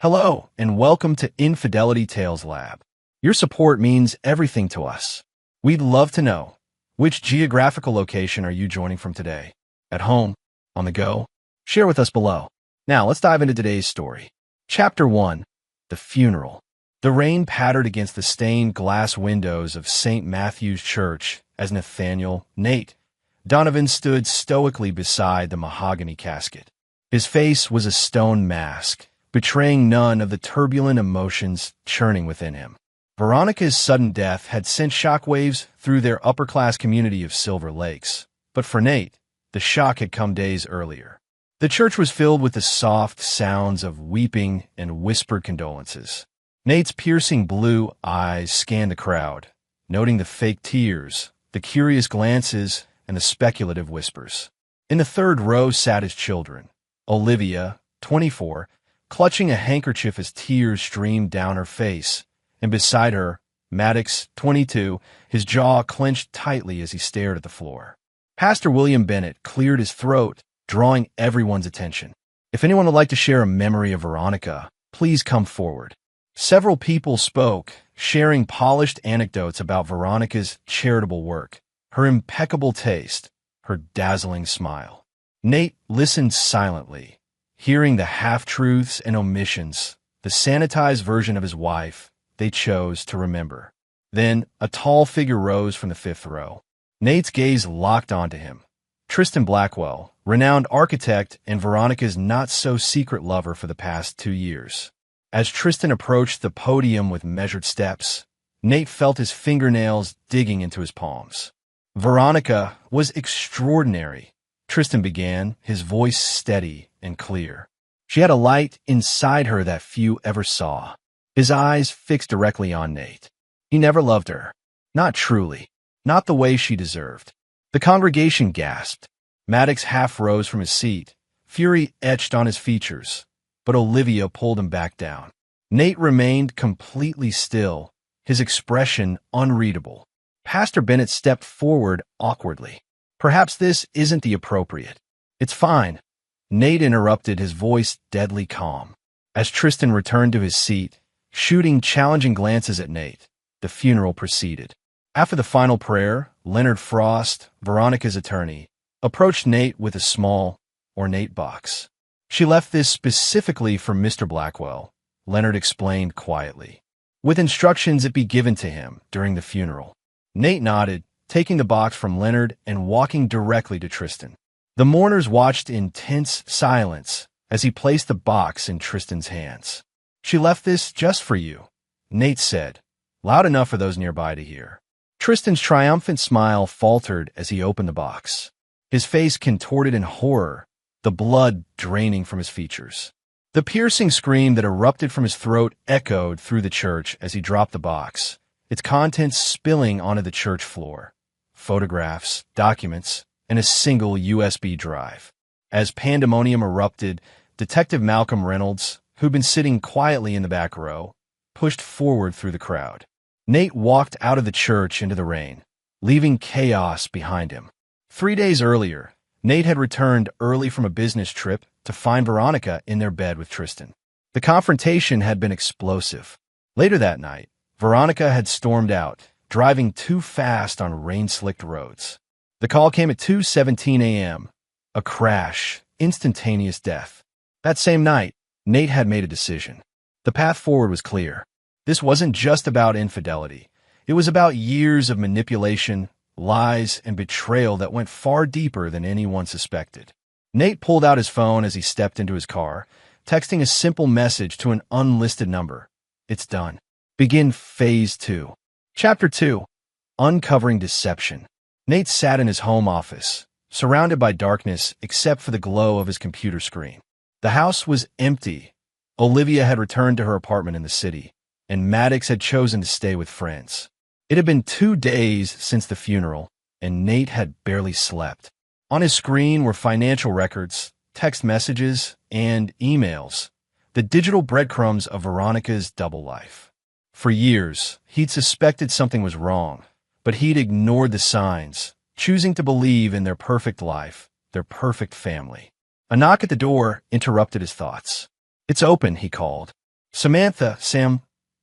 Hello, and welcome to Infidelity Tales Lab. Your support means everything to us. We'd love to know, which geographical location are you joining from today? At home? On the go? Share with us below. Now, let's dive into today's story. Chapter 1. The Funeral. The rain pattered against the stained glass windows of St. Matthew's Church as Nathaniel, Nate, Donovan stood stoically beside the mahogany casket. His face was a stone mask, betraying none of the turbulent emotions churning within him. Veronica's sudden death had sent shockwaves through their upper-class community of Silver Lakes, but for Nate, the shock had come days earlier. The church was filled with the soft sounds of weeping and whispered condolences. Nate's piercing blue eyes scanned the crowd, noting the fake tears, the curious glances, and the speculative whispers. In the third row sat his children, Olivia, 24, clutching a handkerchief as tears streamed down her face, and beside her, Maddox, 22, his jaw clenched tightly as he stared at the floor. Pastor William Bennett cleared his throat, drawing everyone's attention. If anyone would like to share a memory of Veronica, please come forward. Several people spoke, sharing polished anecdotes about Veronica's charitable work, her impeccable taste, her dazzling smile. Nate listened silently, hearing the half-truths and omissions, the sanitized version of his wife they chose to remember. Then, a tall figure rose from the fifth row. Nate's gaze locked onto him. Tristan Blackwell, renowned architect and Veronica's not-so-secret lover for the past 2 years. As Tristan approached the podium with measured steps, Nate felt his fingernails digging into his palms. Veronica was extraordinary, Tristan began, his voice steady and clear. She had a light inside her that few ever saw. His eyes fixed directly on Nate. He never loved her. Not truly. Not the way she deserved. The congregation gasped. Maddox half rose from his seat, fury etched on his features, but Olivia pulled him back down. Nate remained completely still, his expression unreadable. Pastor Bennett stepped forward awkwardly. Perhaps this isn't the appropriate. It's fine. Nate interrupted, his voice deadly calm. As Tristan returned to his seat, shooting challenging glances at Nate, the funeral proceeded. After the final prayer, Leonard Frost, Veronica's attorney, approached Nate with a small, ornate box. She left this specifically for Mr. Blackwell, Leonard explained quietly, with instructions it be given to him during the funeral. Nate nodded, taking the box from Leonard and walking directly to Tristan. The mourners watched in tense silence as he placed the box in Tristan's hands. "She left this just for you," Nate said, loud enough for those nearby to hear. Tristan's triumphant smile faltered as he opened the box. His face contorted in horror, the blood draining from his features. The piercing scream that erupted from his throat echoed through the church as he dropped the box, its contents spilling onto the church floor. Photographs, documents, and a single USB drive. As pandemonium erupted, Detective Malcolm Reynolds, who'd been sitting quietly in the back row, pushed forward through the crowd. Nate walked out of the church into the rain, leaving chaos behind him. 3 days earlier, Nate had returned early from a business trip to find Veronica in their bed with Tristan. The confrontation had been explosive. Later that night, Veronica had stormed out, driving too fast on rain-slicked roads. The call came at 2:17 a.m. A crash, instantaneous death. That same night, Nate had made a decision. The path forward was clear. This wasn't just about infidelity. It was about years of manipulation, lies, and betrayal that went far deeper than anyone suspected. Nate pulled out his phone as he stepped into his car, texting a simple message to an unlisted number. "It's done. Begin Phase 2. Chapter 2. Uncovering Deception. Nate sat in his home office, surrounded by darkness except for the glow of his computer screen. The house was empty. Olivia had returned to her apartment in the city, and Maddox had chosen to stay with friends. It had been 2 days since the funeral, and Nate had barely slept. On his screen were financial records, text messages, and emails, the digital breadcrumbs of Veronica's double life. For years, he'd suspected something was wrong, but he'd ignored the signs, choosing to believe in their perfect life, their perfect family. A knock at the door interrupted his thoughts. "It's open," he called. Sam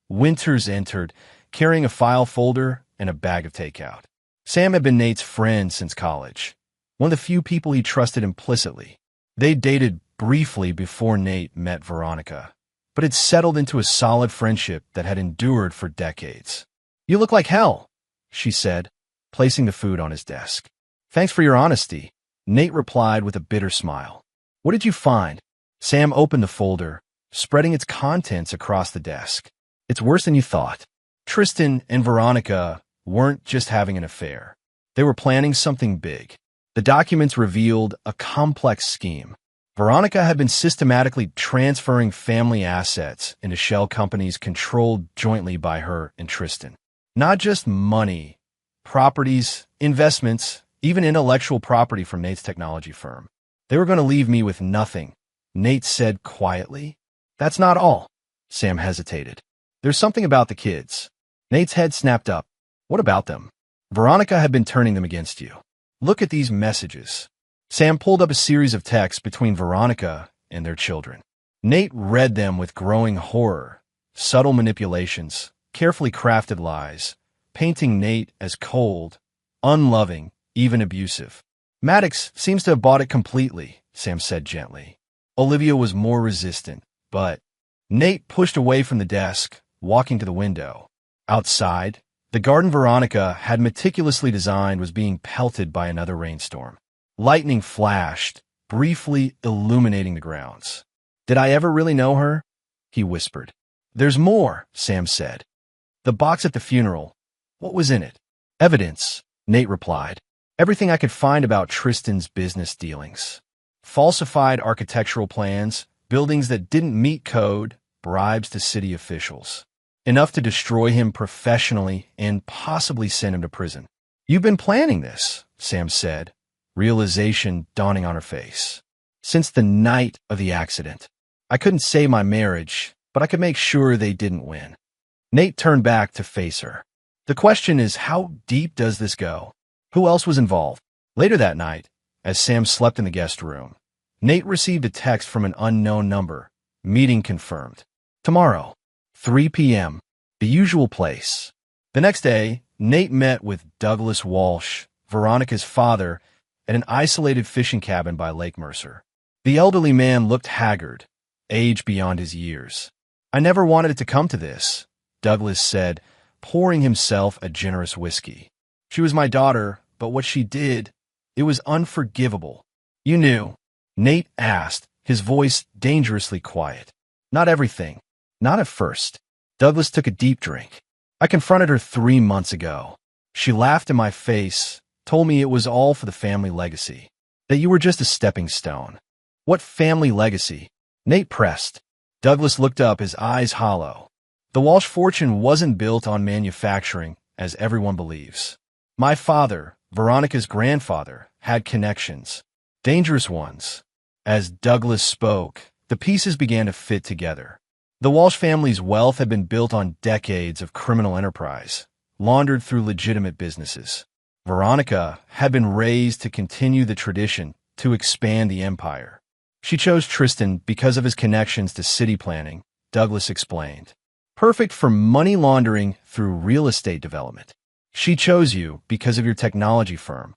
Winters entered, carrying a file folder and a bag of takeout. Sam had been Nate's friend since college, one of the few people he trusted implicitly. They dated briefly before Nate met Veronica, but had settled into a solid friendship that had endured for decades. "You look like hell," she said, placing the food on his desk. "Thanks for your honesty," Nate replied with a bitter smile. "What did you find?" Sam opened the folder, spreading its contents across the desk. "It's worse than you thought. Tristan and Veronica weren't just having an affair. They were planning something big." The documents revealed a complex scheme. Veronica had been systematically transferring family assets into shell companies controlled jointly by her and Tristan. Not just money, properties, investments, even intellectual property from Nate's technology firm. "They were going to leave me with nothing," Nate said quietly. "That's not all." Sam hesitated. "There's something about the kids." Nate's head snapped up. "What about them?" "Veronica had been turning them against you. Look at these messages." Sam pulled up a series of texts between Veronica and their children. Nate read them with growing horror. Subtle manipulations, carefully crafted lies, painting Nate as cold, unloving, even abusive. "Maddox seems to have bought it completely," Sam said gently. Olivia was more resistant, but Nate pushed away from the desk, walking to the window. Outside, the garden Veronica had meticulously designed was being pelted by another rainstorm. Lightning flashed, briefly illuminating the grounds. "Did I ever really know her?" he whispered. "There's more," Sam said. "The box at the funeral. What was in it?" "Evidence," Nate replied. "Everything I could find about Tristan's business dealings. Falsified architectural plans, buildings that didn't meet code, bribes to city officials. Enough to destroy him professionally and possibly send him to prison." "You've been planning this," Sam said, realization dawning on her face. "Since the night of the accident. I couldn't save my marriage, but I could make sure they didn't win." Nate turned back to face her. "The question is, how deep does this go? Who else was involved?" Later that night, as Sam slept in the guest room, Nate received a text from an unknown number. "Meeting confirmed. Tomorrow, 3 p.m., the usual place." The next day, Nate met with Douglas Walsh, Veronica's father, at an isolated fishing cabin by Lake Mercer. The elderly man looked haggard, age beyond his years. "I never wanted it to come to this," Douglas said, pouring himself a generous whiskey. "She was my daughter, but what she did, it was unforgivable." "You knew?" Nate asked, his voice dangerously quiet. "Not everything. Not at first." Douglas took a deep drink. "I confronted her 3 months ago. She laughed in my face, told me it was all for the family legacy, that you were just a stepping stone." "What family legacy?" Nate pressed. Douglas looked up, his eyes hollow. "The Walsh fortune wasn't built on manufacturing, as everyone believes. My father, Veronica's grandfather, had connections. Dangerous ones." As Douglas spoke, the pieces began to fit together. The Walsh family's wealth had been built on decades of criminal enterprise, laundered through legitimate businesses. Veronica had been raised to continue the tradition, to expand the empire. "She chose Tristan because of his connections to city planning," Douglas explained. "Perfect for money laundering through real estate development. She chose you because of your technology firm,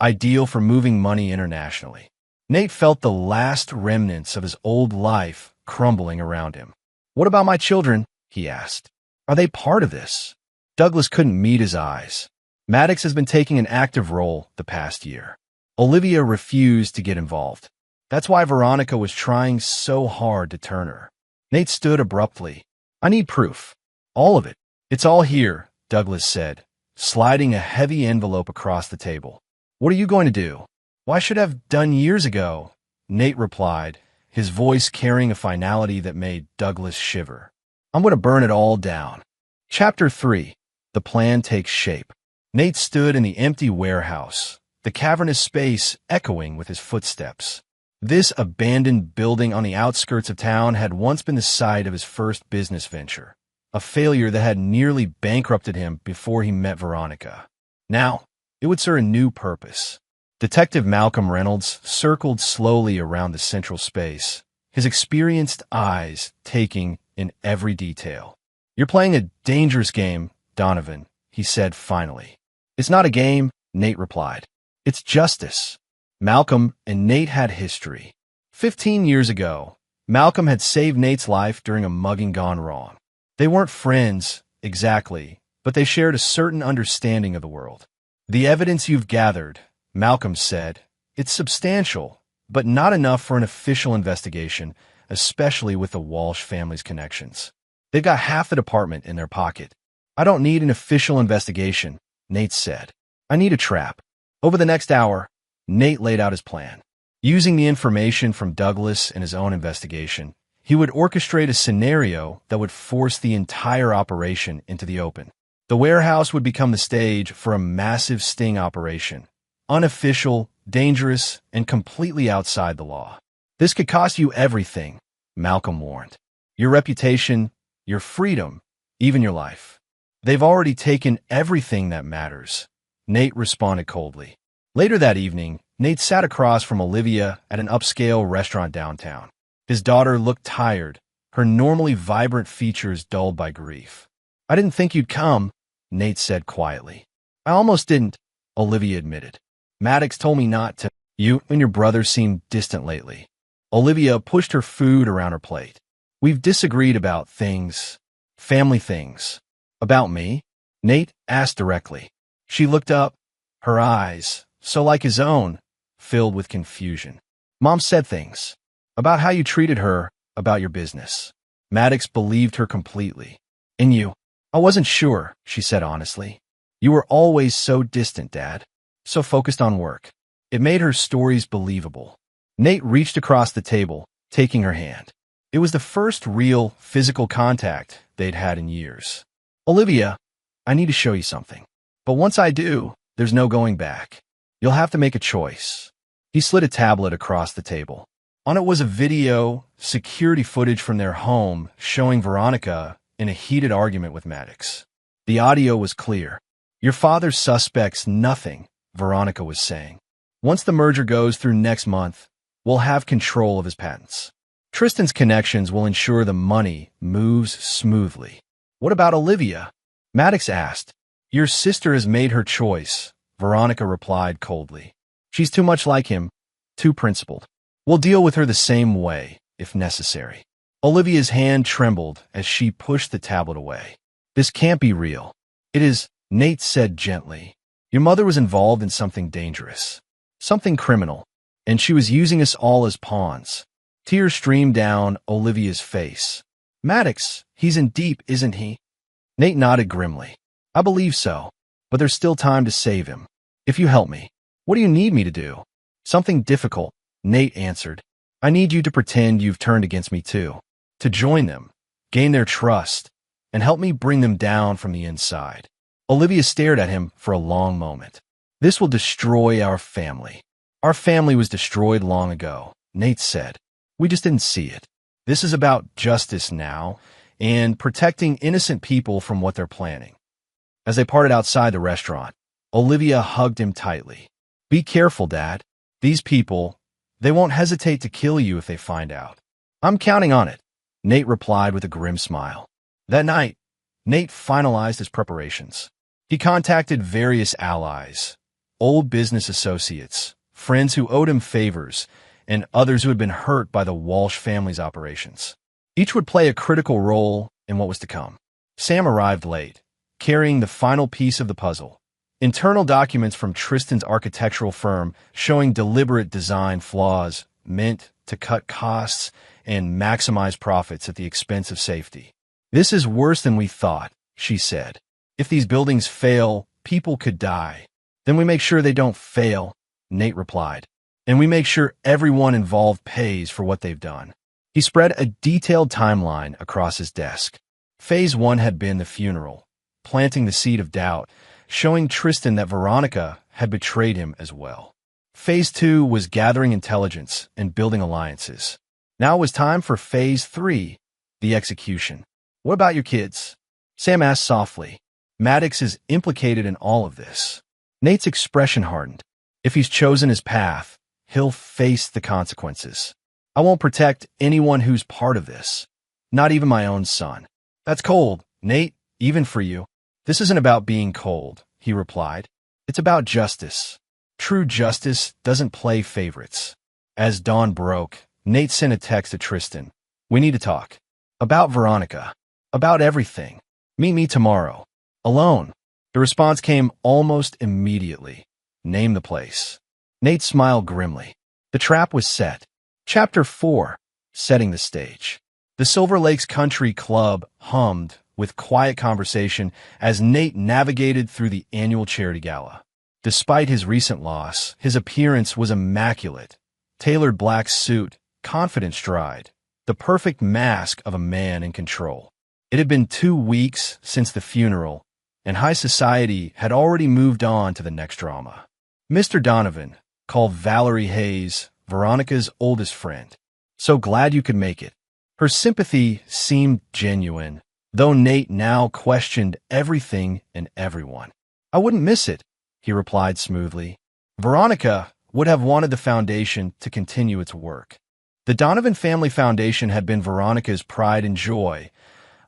ideal for moving money internationally." Nate felt the last remnants of his old life crumbling around him. "What about my children?" he asked. "Are they part of this?" Douglas couldn't meet his eyes. "Maddox has been taking an active role the past year. Olivia refused to get involved. That's why Veronica was trying so hard to turn her." Nate stood abruptly. "I need proof. All of it." "It's all here," Douglas said, sliding a heavy envelope across the table. "What are you going to do?" "Why should I have done years ago?" Nate replied, his voice carrying a finality that made Douglas shiver. "I'm going to burn it all down." Chapter 3. The plan takes shape. Nate stood in the empty warehouse, the cavernous space echoing with his footsteps. This abandoned building on the outskirts of town had once been the site of his first business venture, a failure that had nearly bankrupted him before he met Veronica. Now, it would serve a new purpose. Detective Malcolm Reynolds circled slowly around the central space, his experienced eyes taking in every detail. "You're playing a dangerous game, Donovan," he said finally. "It's not a game," Nate replied. "It's justice." Malcolm and Nate had history. 15 years ago, Malcolm had saved Nate's life during a mugging gone wrong. They weren't friends, exactly, but they shared a certain understanding of the world. "The evidence you've gathered," Malcolm said, "it's substantial, but not enough for an official investigation, especially with the Walsh family's connections. They've got half the department in their pocket." "I don't need an official investigation," Nate said. "I need a trap." Over the next hour, Nate laid out his plan. Using the information from Douglas and his own investigation, he would orchestrate a scenario that would force the entire operation into the open. The warehouse would become the stage for a massive sting operation, unofficial, dangerous, and completely outside the law. "This could cost you everything," Malcolm warned. "Your reputation, your freedom, even your life." "They've already taken everything that matters," Nate responded coldly. Later that evening, Nate sat across from Olivia at an upscale restaurant downtown. His daughter looked tired, her normally vibrant features dulled by grief. "I didn't think you'd come," Nate said quietly. "I almost didn't," Olivia admitted. "Maddox told me not to." "You and your brother seem distant lately." Olivia pushed her food around her plate. "We've disagreed about things. Family things." "About me?" Nate asked directly. She looked up, her eyes, so like his own, filled with confusion. "Mom said things. About how you treated her, about your business." Maddox believed her completely. "And you?" "I wasn't sure," she said honestly. "You were always so distant, Dad. So focused on work." It made her stories believable. Nate reached across the table, taking her hand. It was the first real, physical contact they'd had in years. "Olivia, I need to show you something. But once I do, there's no going back. You'll have to make a choice." He slid a tablet across the table. On it was a video, security footage from their home showing Veronica in a heated argument with Maddox. The audio was clear. "Your father suspects nothing," Veronica was saying. "Once the merger goes through next month, we'll have control of his patents. Tristan's connections will ensure the money moves smoothly." "What about Olivia?" Maddox asked. "Your sister has made her choice," Veronica replied coldly. "She's too much like him, too principled. We'll deal with her the same way, if necessary." Olivia's hand trembled as she pushed the tablet away. "This can't be real." "It is," Nate said gently. "Your mother was involved in something dangerous, something criminal, and she was using us all as pawns." Tears streamed down Olivia's face. "Maddox, he's in deep, isn't he?" Nate nodded grimly. "I believe so, but there's still time to save him. If you help me." "What do you need me to do?" "Something difficult," Nate answered. "I need you to pretend you've turned against me too. To join them, gain their trust, and help me bring them down from the inside." Olivia stared at him for a long moment. "This will destroy our family." "Our family was destroyed long ago," Nate said. "We just didn't see it. This is about justice now, and protecting innocent people from what they're planning." As they parted outside the restaurant, Olivia hugged him tightly. "Be careful, Dad. These people, they won't hesitate to kill you if they find out." "I'm counting on it," Nate replied with a grim smile. That night, Nate finalized his preparations. He contacted various allies, old business associates, friends who owed him favors, and others who had been hurt by the Walsh family's operations. Each would play a critical role in what was to come. Sam arrived late, carrying the final piece of the puzzle. Internal documents from Tristan's architectural firm showing deliberate design flaws meant to cut costs and maximize profits at the expense of safety. "This is worse than we thought," she said. "If these buildings fail, people could die." "Then we make sure they don't fail," Nate replied. "And we make sure everyone involved pays for what they've done." He spread a detailed timeline across his desk. Phase 1 had been the funeral, planting the seed of doubt, showing Tristan that Veronica had betrayed him as well. Phase 2 was gathering intelligence and building alliances. Now it was time for Phase 3, the execution. "What about your kids?" Sam asked softly. "Maddox is implicated in all of this." Nate's expression hardened. "If he's chosen his path, he'll face the consequences. I won't protect anyone who's part of this." Not even my own son. That's cold, Nate, even for you. This isn't about being cold, he replied. It's about justice. True justice doesn't play favorites. As dawn broke, Nate sent a text to Tristan. We need to talk. About Veronica. About everything. Meet me tomorrow. Alone. The response came almost immediately. Name the place. Nate smiled grimly. The trap was set. Chapter 4. Setting the stage. The Silver Lakes Country Club hummed with quiet conversation as Nate navigated through the annual charity gala. Despite his recent loss, his appearance was immaculate. Tailored black suit, confident stride, the perfect mask of a man in control. It had been 2 weeks since the funeral, and high society had already moved on to the next drama. Mr. Donovan called Valerie Hayes, Veronica's oldest friend. So glad you could make it. Her sympathy seemed genuine, though Nate now questioned everything and everyone. I wouldn't miss it, he replied smoothly. Veronica would have wanted the foundation to continue its work. The Donovan Family Foundation had been Veronica's pride and joy,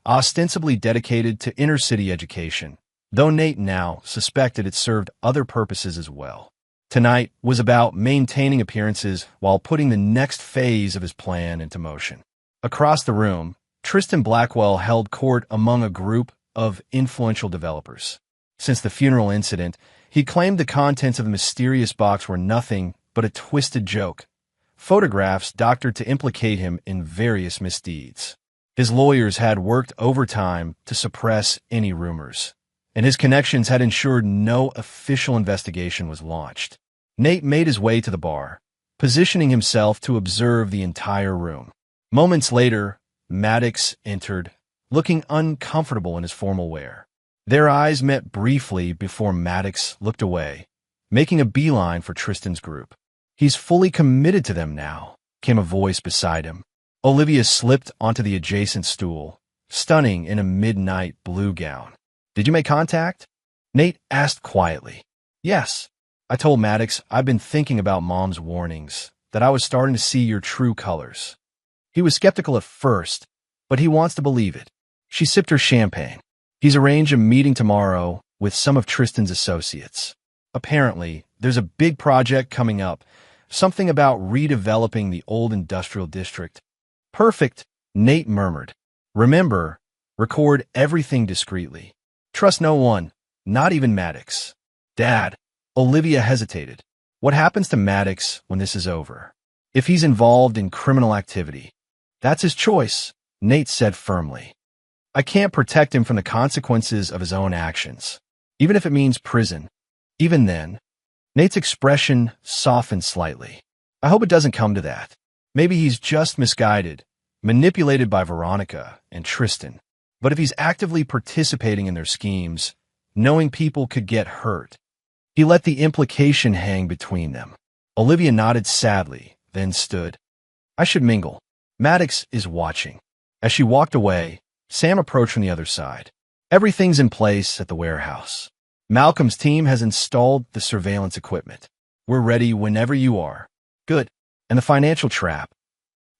ostensibly dedicated to inner-city education, though Nate now suspected it served other purposes as well. Tonight was about maintaining appearances while putting the next phase of his plan into motion. Across the room, Tristan Blackwell held court among a group of influential developers. Since the funeral incident, he claimed the contents of the mysterious box were nothing but a twisted joke, photographs doctored to implicate him in various misdeeds. His lawyers had worked overtime to suppress any rumors, and his connections had ensured no official investigation was launched. Nate made his way to the bar, positioning himself to observe the entire room. Moments later, Maddox entered, looking uncomfortable in his formal wear. Their eyes met briefly before Maddox looked away, making a beeline for Tristan's group. He's fully committed to them now, came a voice beside him. Olivia slipped onto the adjacent stool, stunning in a midnight blue gown. Did you make contact? Nate asked quietly. Yes. I told Maddox I've been thinking about Mom's warnings, that I was starting to see your true colors. He was skeptical at first, but he wants to believe it. She sipped her champagne. He's arranged a meeting tomorrow with some of Tristan's associates. Apparently, there's a big project coming up, something about redeveloping the old industrial district. Perfect, Nate murmured. Remember, record everything discreetly. Trust no one, not even Maddox. Dad, Olivia hesitated. What happens to Maddox when this is over? If he's involved in criminal activity, that's his choice, Nate said firmly. I can't protect him from the consequences of his own actions, even if it means prison. Even then, Nate's expression softened slightly. I hope it doesn't come to that. Maybe he's just misguided, manipulated by Veronica and Tristan. But if he's actively participating in their schemes, knowing people could get hurt, he let the implication hang between them. Olivia nodded sadly, then stood. I should mingle. Maddox is watching. As she walked away, Sam approached from the other side. Everything's in place at the warehouse. Malcolm's team has installed the surveillance equipment. We're ready whenever you are. Good. And the financial trap?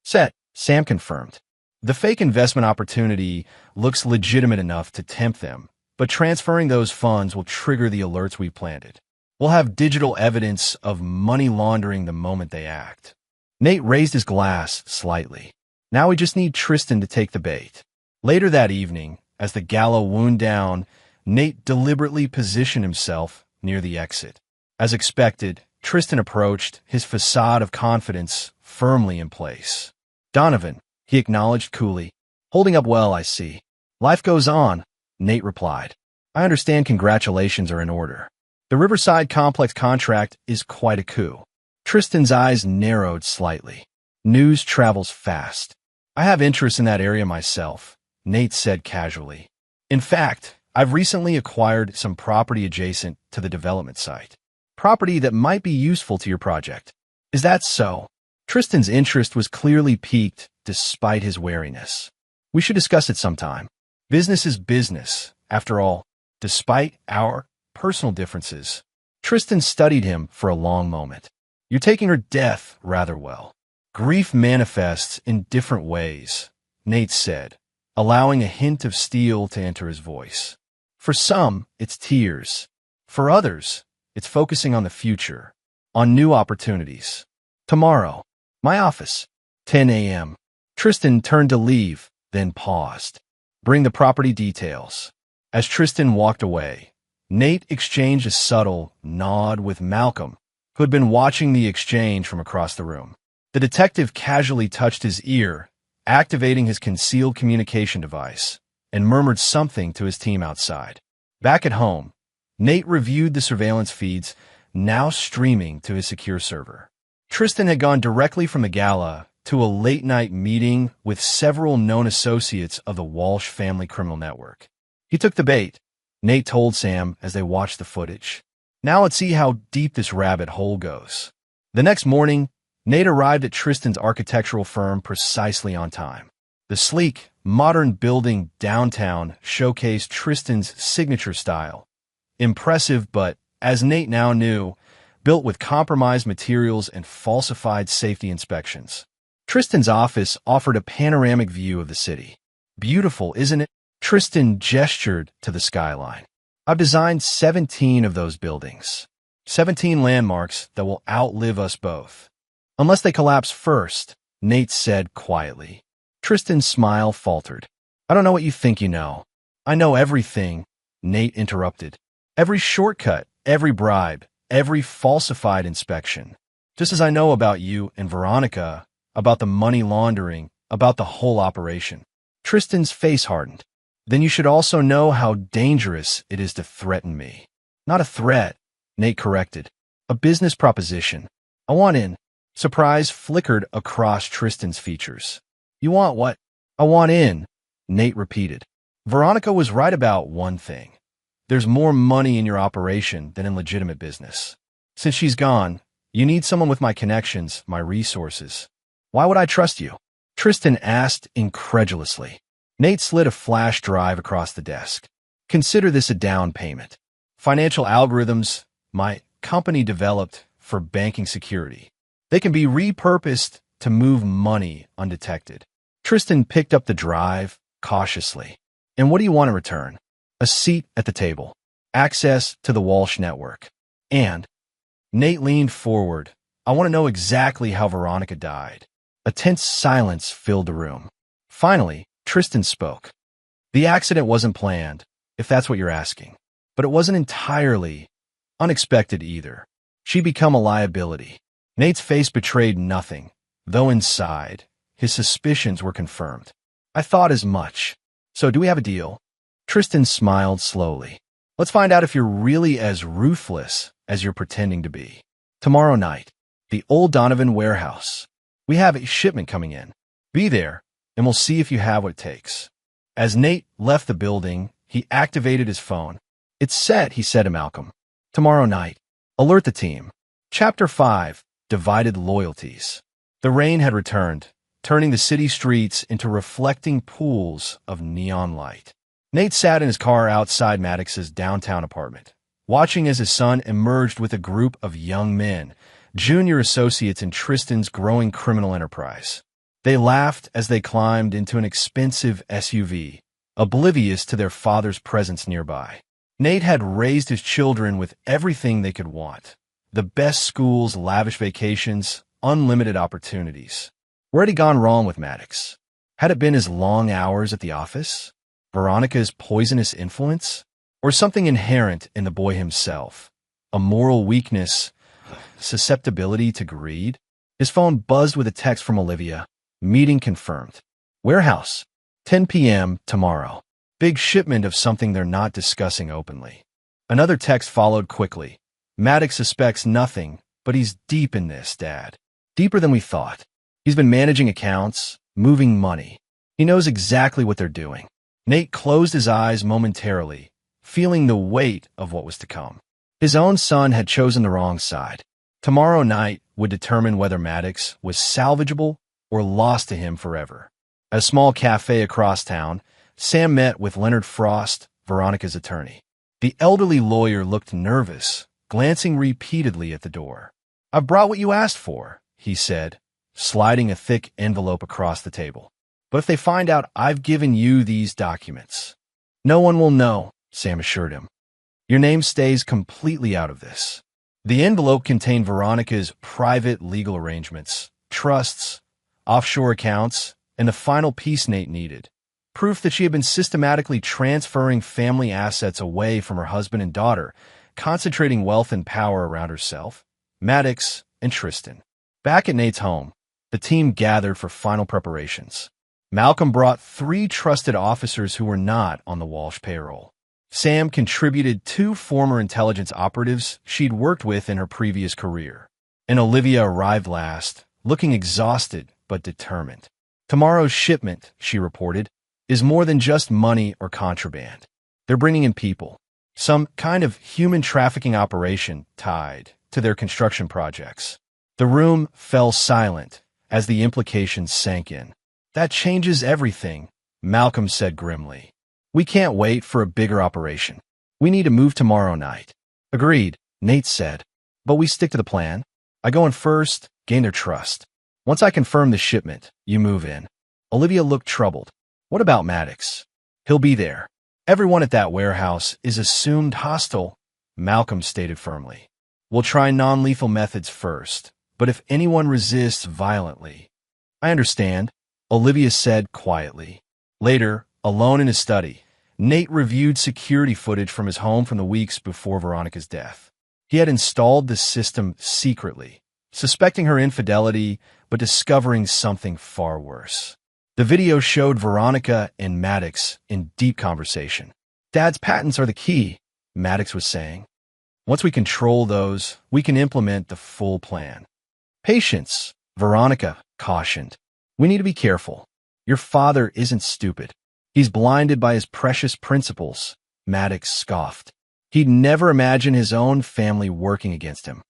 Set, Sam confirmed. The fake investment opportunity looks legitimate enough to tempt them, but transferring those funds will trigger the alerts we planted. We'll have digital evidence of money laundering the moment they act. Nate raised his glass slightly. Now we just need Tristan to take the bait. Later that evening, as the gala wound down, Nate deliberately positioned himself near the exit. As expected, Tristan approached, his facade of confidence firmly in place. Donovan, he acknowledged coolly. Holding up well, I see. Life goes on, Nate replied. I understand congratulations are in order. The Riverside Complex contract is quite a coup. Tristan's eyes narrowed slightly. News travels fast. I have interest in that area myself, Nate said casually. In fact, I've recently acquired some property adjacent to the development site. Property that might be useful to your project. Is that so? Tristan's interest was clearly piqued despite his wariness. We should discuss it sometime. Business is business, after all, despite our personal differences. Tristan studied him for a long moment. You're taking her death rather well. Grief manifests in different ways, Nate said, allowing a hint of steel to enter his voice. For some, it's tears. For others, it's focusing on the future, on new opportunities. Tomorrow, my office, 10 a.m. Tristan turned to leave, then paused. Bring the property details. As Tristan walked away, Nate exchanged a subtle nod with Malcolm, who had been watching the exchange from across the room. The detective casually touched his ear, activating his concealed communication device, and murmured something to his team outside. Back at home, Nate reviewed the surveillance feeds, now streaming to his secure server. Tristan had gone directly from the gala to a late-night meeting with several known associates of the Walsh family criminal network. He took the bait, Nate told Sam as they watched the footage. Now let's see how deep this rabbit hole goes. The next morning, Nate arrived at Tristan's architectural firm precisely on time. The sleek, modern building downtown showcased Tristan's signature style. Impressive, but, as Nate now knew, built with compromised materials and falsified safety inspections. Tristan's office offered a panoramic view of the city. Beautiful, isn't it? Tristan gestured to the skyline. I've designed 17 of those buildings. 17 landmarks that will outlive us both. Unless they collapse first, Nate said quietly. Tristan's smile faltered. I don't know what you think you know. I know everything, Nate interrupted. Every shortcut, every bribe, every falsified inspection. Just as I know about you and Veronica, about the money laundering, about the whole operation. Tristan's face hardened. Then you should also know how dangerous it is to threaten me. Not a threat, Nate corrected. A business proposition. I want in. Surprise flickered across Tristan's features. You want what? I want in, Nate repeated. Veronica was right about one thing. There's more money in your operation than in legitimate business. Since she's gone, you need someone with my connections, my resources. Why would I trust you? Tristan asked incredulously. Nate slid a flash drive across the desk. Consider this a down payment. Financial algorithms my company developed for banking security. They can be repurposed to move money undetected. Tristan picked up the drive cautiously. And what do you want in return? A seat at the table. Access to the Walsh network. And Nate leaned forward. I want to know exactly how Veronica died. A tense silence filled the room. Finally, Tristan spoke. The accident wasn't planned, if that's what you're asking. But it wasn't entirely unexpected either. She'd become a liability. Nate's face betrayed nothing, though inside, his suspicions were confirmed. I thought as much. So do we have a deal? Tristan smiled slowly. Let's find out if you're really as ruthless as you're pretending to be. Tomorrow night, the Old Donovan warehouse. We have a shipment coming in. Be there, and we'll see if you have what it takes. As Nate left the building, he activated his phone. It's set, he said to Malcolm. Tomorrow night. Alert the team. Chapter 5. Divided Loyalties. The rain had returned, turning the city streets into reflecting pools of neon light. Nate sat in his car outside Maddox's downtown apartment, watching as his son emerged with a group of young men, junior associates in Tristan's growing criminal enterprise. They laughed as they climbed into an expensive SUV, oblivious to their father's presence nearby. Nate had raised his children with everything they could want. The best schools, lavish vacations, unlimited opportunities. Where had he gone wrong with Maddox? Had it been his long hours at the office? Veronica's poisonous influence? Or something inherent in the boy himself? A moral weakness? Susceptibility to greed? His phone buzzed with a text from Olivia. Meeting confirmed. Warehouse. 10 p.m. tomorrow. Big shipment of something they're not discussing openly. Another text followed quickly. Maddox suspects nothing, but he's deep in this, Dad. Deeper than we thought. He's been managing accounts, moving money. He knows exactly what they're doing. Nate closed his eyes momentarily, feeling the weight of what was to come. His own son had chosen the wrong side. Tomorrow night would determine whether Maddox was salvageable or lost to him forever. At a small cafe across town, Sam met with Leonard Frost, Veronica's attorney. The elderly lawyer looked nervous, glancing repeatedly at the door. I've brought what you asked for, he said, sliding a thick envelope across the table. But if they find out I've given you these documents, no one will know, Sam assured him. Your name stays completely out of this. The envelope contained Veronica's private legal arrangements, trusts, offshore accounts, and the final piece Nate needed. Proof that she had been systematically transferring family assets away from her husband and daughter, concentrating wealth and power around herself, Maddox, and Tristan. Back at Nate's home, the team gathered for final preparations. Malcolm brought 3 trusted officers who were not on the Walsh payroll. Sam contributed 2 former intelligence operatives she'd worked with in her previous career. And Olivia arrived last, looking exhausted but determined. Tomorrow's shipment, she reported, is more than just money or contraband. They're bringing in people. Some kind of human trafficking operation tied to their construction projects. The room fell silent as the implications sank in. That changes everything, Malcolm said grimly. We can't wait for a bigger operation. We need to move tomorrow night. Agreed, Nate said. But we stick to the plan. I go in first, gain their trust. Once I confirm the shipment, you move in. Olivia looked troubled. What about Maddox? He'll be there. Everyone at that warehouse is assumed hostile, Malcolm stated firmly. We'll try non-lethal methods first, but if anyone resists violently... I understand, Olivia said quietly. Later, alone in his study, Nate reviewed security footage from his home from the weeks before Veronica's death. He had installed the system secretly, suspecting her infidelity, but discovering something far worse. The video showed Veronica and Maddox in deep conversation. Dad's patents are the key, Maddox was saying. Once we control those, we can implement the full plan. Patience, Veronica cautioned. We need to be careful. Your father isn't stupid. He's blinded by his precious principles, Maddox scoffed. He'd never imagine his own family working against him.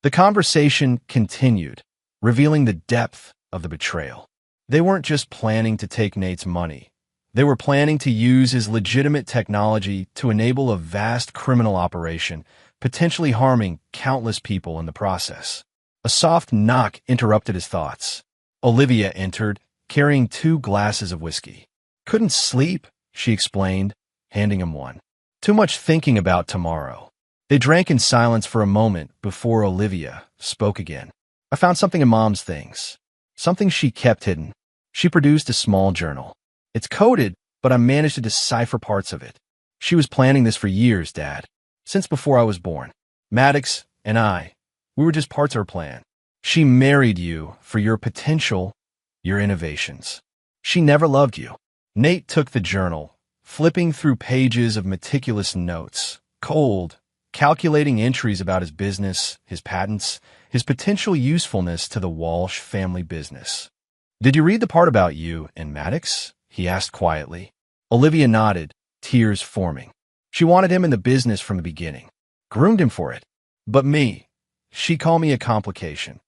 The conversation continued, revealing the depth of the betrayal. They weren't just planning to take Nate's money. They were planning to use his legitimate technology to enable a vast criminal operation, potentially harming countless people in the process. A soft knock interrupted his thoughts. Olivia entered, carrying 2 glasses of whiskey. Couldn't sleep, she explained, handing him one. Too much thinking about tomorrow. They drank in silence for a moment before Olivia spoke again. I found something in Mom's things. Something she kept hidden. She produced a small journal. It's coded, but I managed to decipher parts of it. She was planning this for years, Dad. Since before I was born. Maddox and I, we were just parts of her plan. She married you for your potential, your innovations. She never loved you. Nate took the journal, flipping through pages of meticulous notes, cold, calculating entries about his business, his patents, his potential usefulness to the Walsh family business. Did you read the part about you and Maddox? He asked quietly. Olivia nodded, tears forming. She wanted him in the business from the beginning. Groomed him for it. But me, she called me a complication.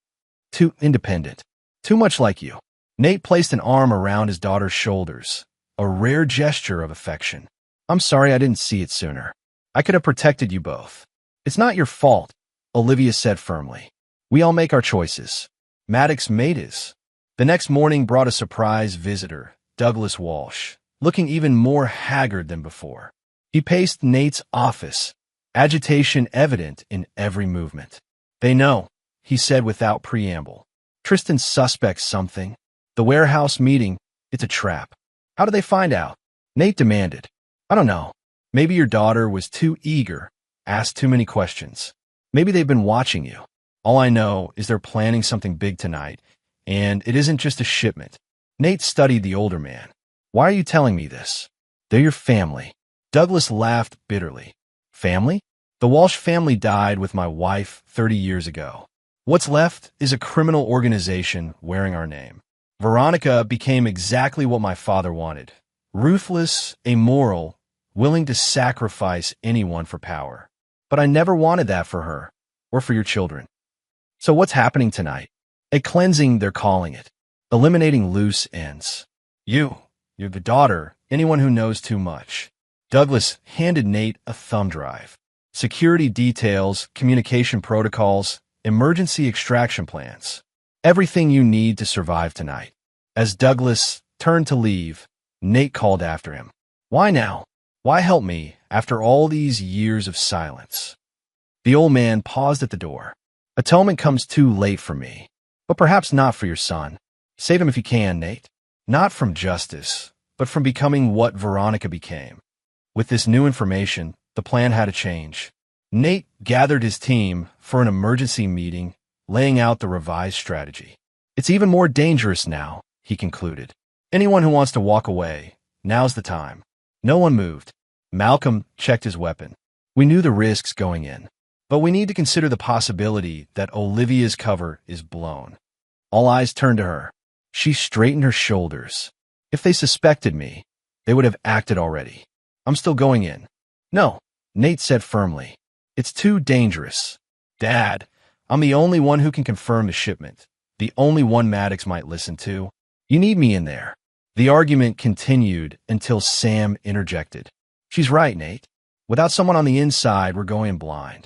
Too independent. Too much like you. Nate placed an arm around his daughter's shoulders, a rare gesture of affection. I'm sorry I didn't see it sooner. I could have protected you both. It's not your fault, Olivia said firmly. We all make our choices. Maddox made his. The next morning brought a surprise visitor, Douglas Walsh, looking even more haggard than before. He paced Nate's office, agitation evident in every movement. They know, he said without preamble. Tristan suspects something. The warehouse meeting, it's a trap. How did they find out? Nate demanded. I don't know. Maybe your daughter was too eager, asked too many questions. Maybe they've been watching you. All I know is they're planning something big tonight, and it isn't just a shipment. Nate studied the older man. Why are you telling me this? They're your family. Douglas laughed bitterly. Family? The Walsh family died with my wife 30 years ago. What's left is a criminal organization wearing our name. Veronica became exactly what my father wanted. Ruthless, amoral, willing to sacrifice anyone for power. But I never wanted that for her, or for your children. So what's happening tonight? A cleansing, they're calling it. Eliminating loose ends. You're the daughter, anyone who knows too much. Douglas handed Nate a thumb drive. Security details, communication protocols, emergency extraction plans. Everything you need to survive tonight. As Douglas turned to leave, Nate called after him. Why now? Why help me after all these years of silence? The old man paused at the door. Atonement comes too late for me, but perhaps not for your son. Save him if you can, Nate. Not from justice, but from becoming what Veronica became. With this new information, the plan had to change. Nate gathered his team for an emergency meeting, laying out the revised strategy. It's even more dangerous now, he concluded. Anyone who wants to walk away, now's the time. No one moved. Malcolm checked his weapon. We knew the risks going in, but we need to consider the possibility that Olivia's cover is blown. All eyes turned to her. She straightened her shoulders. If they suspected me, they would have acted already. I'm still going in. No, Nate said firmly. It's too dangerous. Dad, I'm the only one who can confirm the shipment. The only one Maddox might listen to. You need me in there. The argument continued until Sam interjected. She's right, Nate. Without someone on the inside, we're going blind.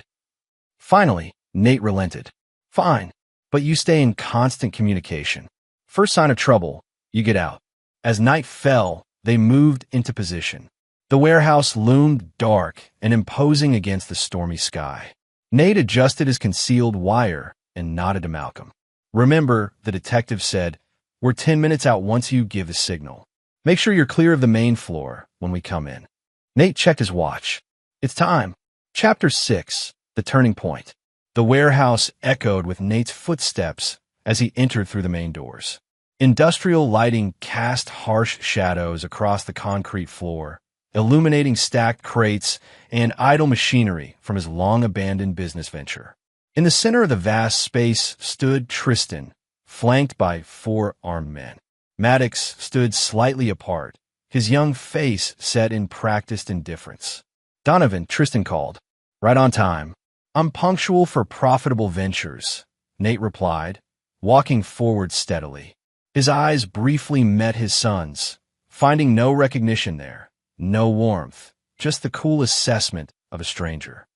Finally, Nate relented. Fine, but you stay in constant communication. First sign of trouble, you get out. As night fell, they moved into position. The warehouse loomed dark and imposing against the stormy sky. Nate adjusted his concealed wire and nodded to Malcolm. Remember, the detective said, we're 10 minutes out once you give the signal. Make sure you're clear of the main floor when we come in. Nate checked his watch. It's time. Chapter 6, The Turning Point. The warehouse echoed with Nate's footsteps as he entered through the main doors. Industrial lighting cast harsh shadows across the concrete floor, illuminating stacked crates and idle machinery from his long-abandoned business venture. In the center of the vast space stood Tristan, flanked by 4 armed men. Maddox stood slightly apart, his young face set in practiced indifference. Donovan, Tristan called. Right on time. I'm punctual for profitable ventures, Nate replied, walking forward steadily. His eyes briefly met his son's, finding no recognition there, no warmth, just the cool assessment of a stranger.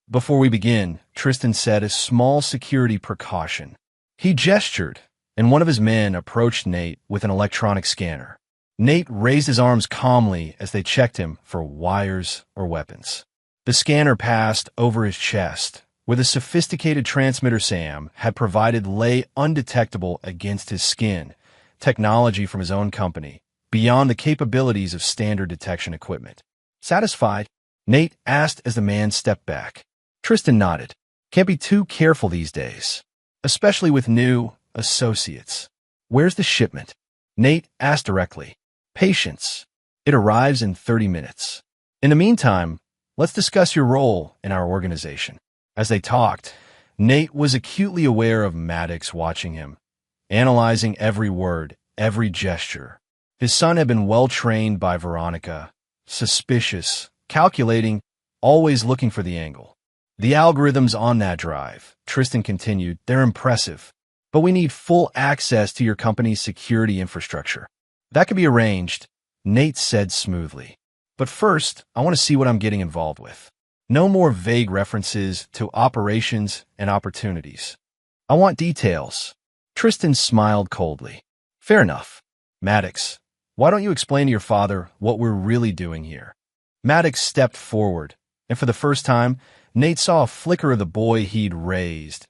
Before we begin, Tristan said a small security precaution. He gestured, and one of his men approached Nate with an electronic scanner. Nate raised his arms calmly as they checked him for wires or weapons. The scanner passed over his chest, where the sophisticated transmitter Sam had provided lay undetectable against his skin, technology from his own company, beyond the capabilities of standard detection equipment. Satisfied, Nate asked as the man stepped back. Tristan nodded. Can't be too careful these days, especially with new associates. Where's the shipment? Nate asked directly. Patience. It arrives in 30 minutes. In the meantime, let's discuss your role in our organization. As they talked, Nate was acutely aware of Maddox watching him, analyzing every word, every gesture. His son had been well-trained by Veronica, suspicious, calculating, always looking for the angle. The algorithms on that drive, Tristan continued, they're impressive, but we need full access to your company's security infrastructure. That could be arranged, Nate said smoothly. But first, I want to see what I'm getting involved with. No more vague references to operations and opportunities. I want details. Tristan smiled coldly. Fair enough. Maddox, why don't you explain to your father what we're really doing here? Maddox stepped forward, and for the first time, Nate saw a flicker of the boy he'd raised,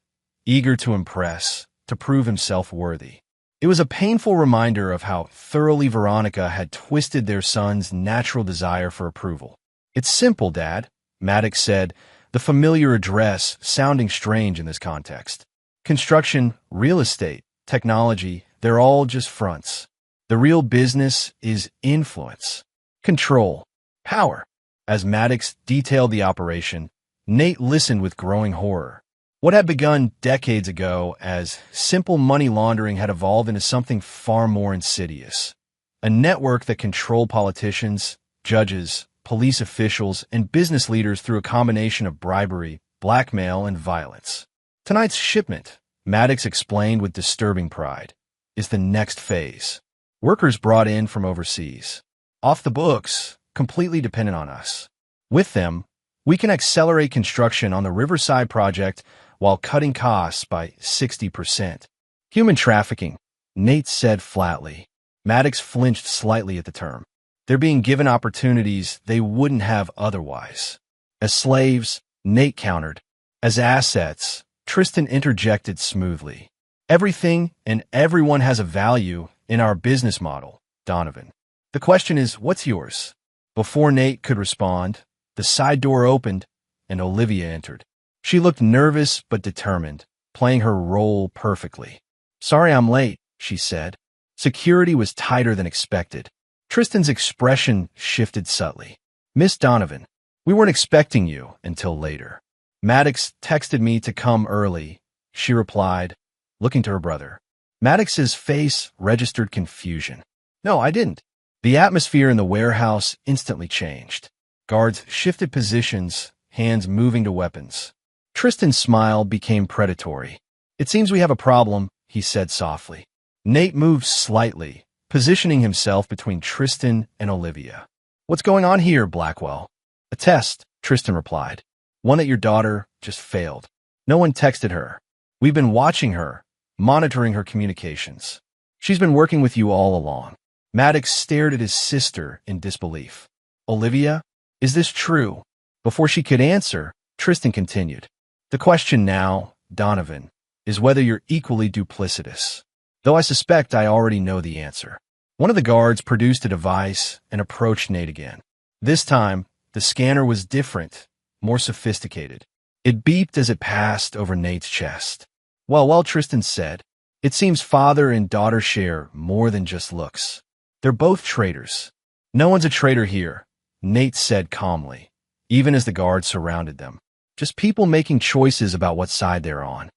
eager to impress, to prove himself worthy. It was a painful reminder of how thoroughly Veronica had twisted their son's natural desire for approval. It's simple, Dad, Maddox said, the familiar address sounding strange in this context. Construction, real estate, technology, they're all just fronts. The real business is influence, control, power. As Maddox detailed the operation, Nate listened with growing horror. What had begun decades ago as simple money laundering had evolved into something far more insidious. A network that controlled politicians, judges, police officials, and business leaders through a combination of bribery, blackmail, and violence. Tonight's shipment, Maddox explained with disturbing pride, is the next phase. Workers brought in from overseas. Off the books, completely dependent on us. With them, we can accelerate construction on the Riverside project while cutting costs by 60%. Human trafficking, Nate said flatly. Maddox flinched slightly at the term. They're being given opportunities they wouldn't have otherwise. As slaves, Nate countered. As assets, Tristan interjected smoothly. Everything and everyone has a value in our business model, Donovan. The question is, what's yours? Before Nate could respond, the side door opened and Olivia entered. She looked nervous but determined, playing her role perfectly. Sorry I'm late, she said. Security was tighter than expected. Tristan's expression shifted subtly. Miss Donovan, we weren't expecting you until later. Maddox texted me to come early, she replied, looking to her brother. Maddox's face registered confusion. No, I didn't. The atmosphere in the warehouse instantly changed. Guards shifted positions, hands moving to weapons. Tristan's smile became predatory. It seems we have a problem, he said softly. Nate moved slightly, positioning himself between Tristan and Olivia. What's going on here, Blackwell? A test, Tristan replied. One that your daughter just failed. No one texted her. We've been watching her, monitoring her communications. She's been working with you all along. Maddox stared at his sister in disbelief. Olivia, is this true? Before she could answer, Tristan continued. The question now, Donovan, is whether you're equally duplicitous. Though I suspect I already know the answer. One of the guards produced a device and approached Nate again. This time, the scanner was different, more sophisticated. It beeped as it passed over Nate's chest. Well, Tristan said, it seems father and daughter share more than just looks. They're both traitors. No one's a traitor here, Nate said calmly, even as the guards surrounded them. Just people making choices about what side they're on.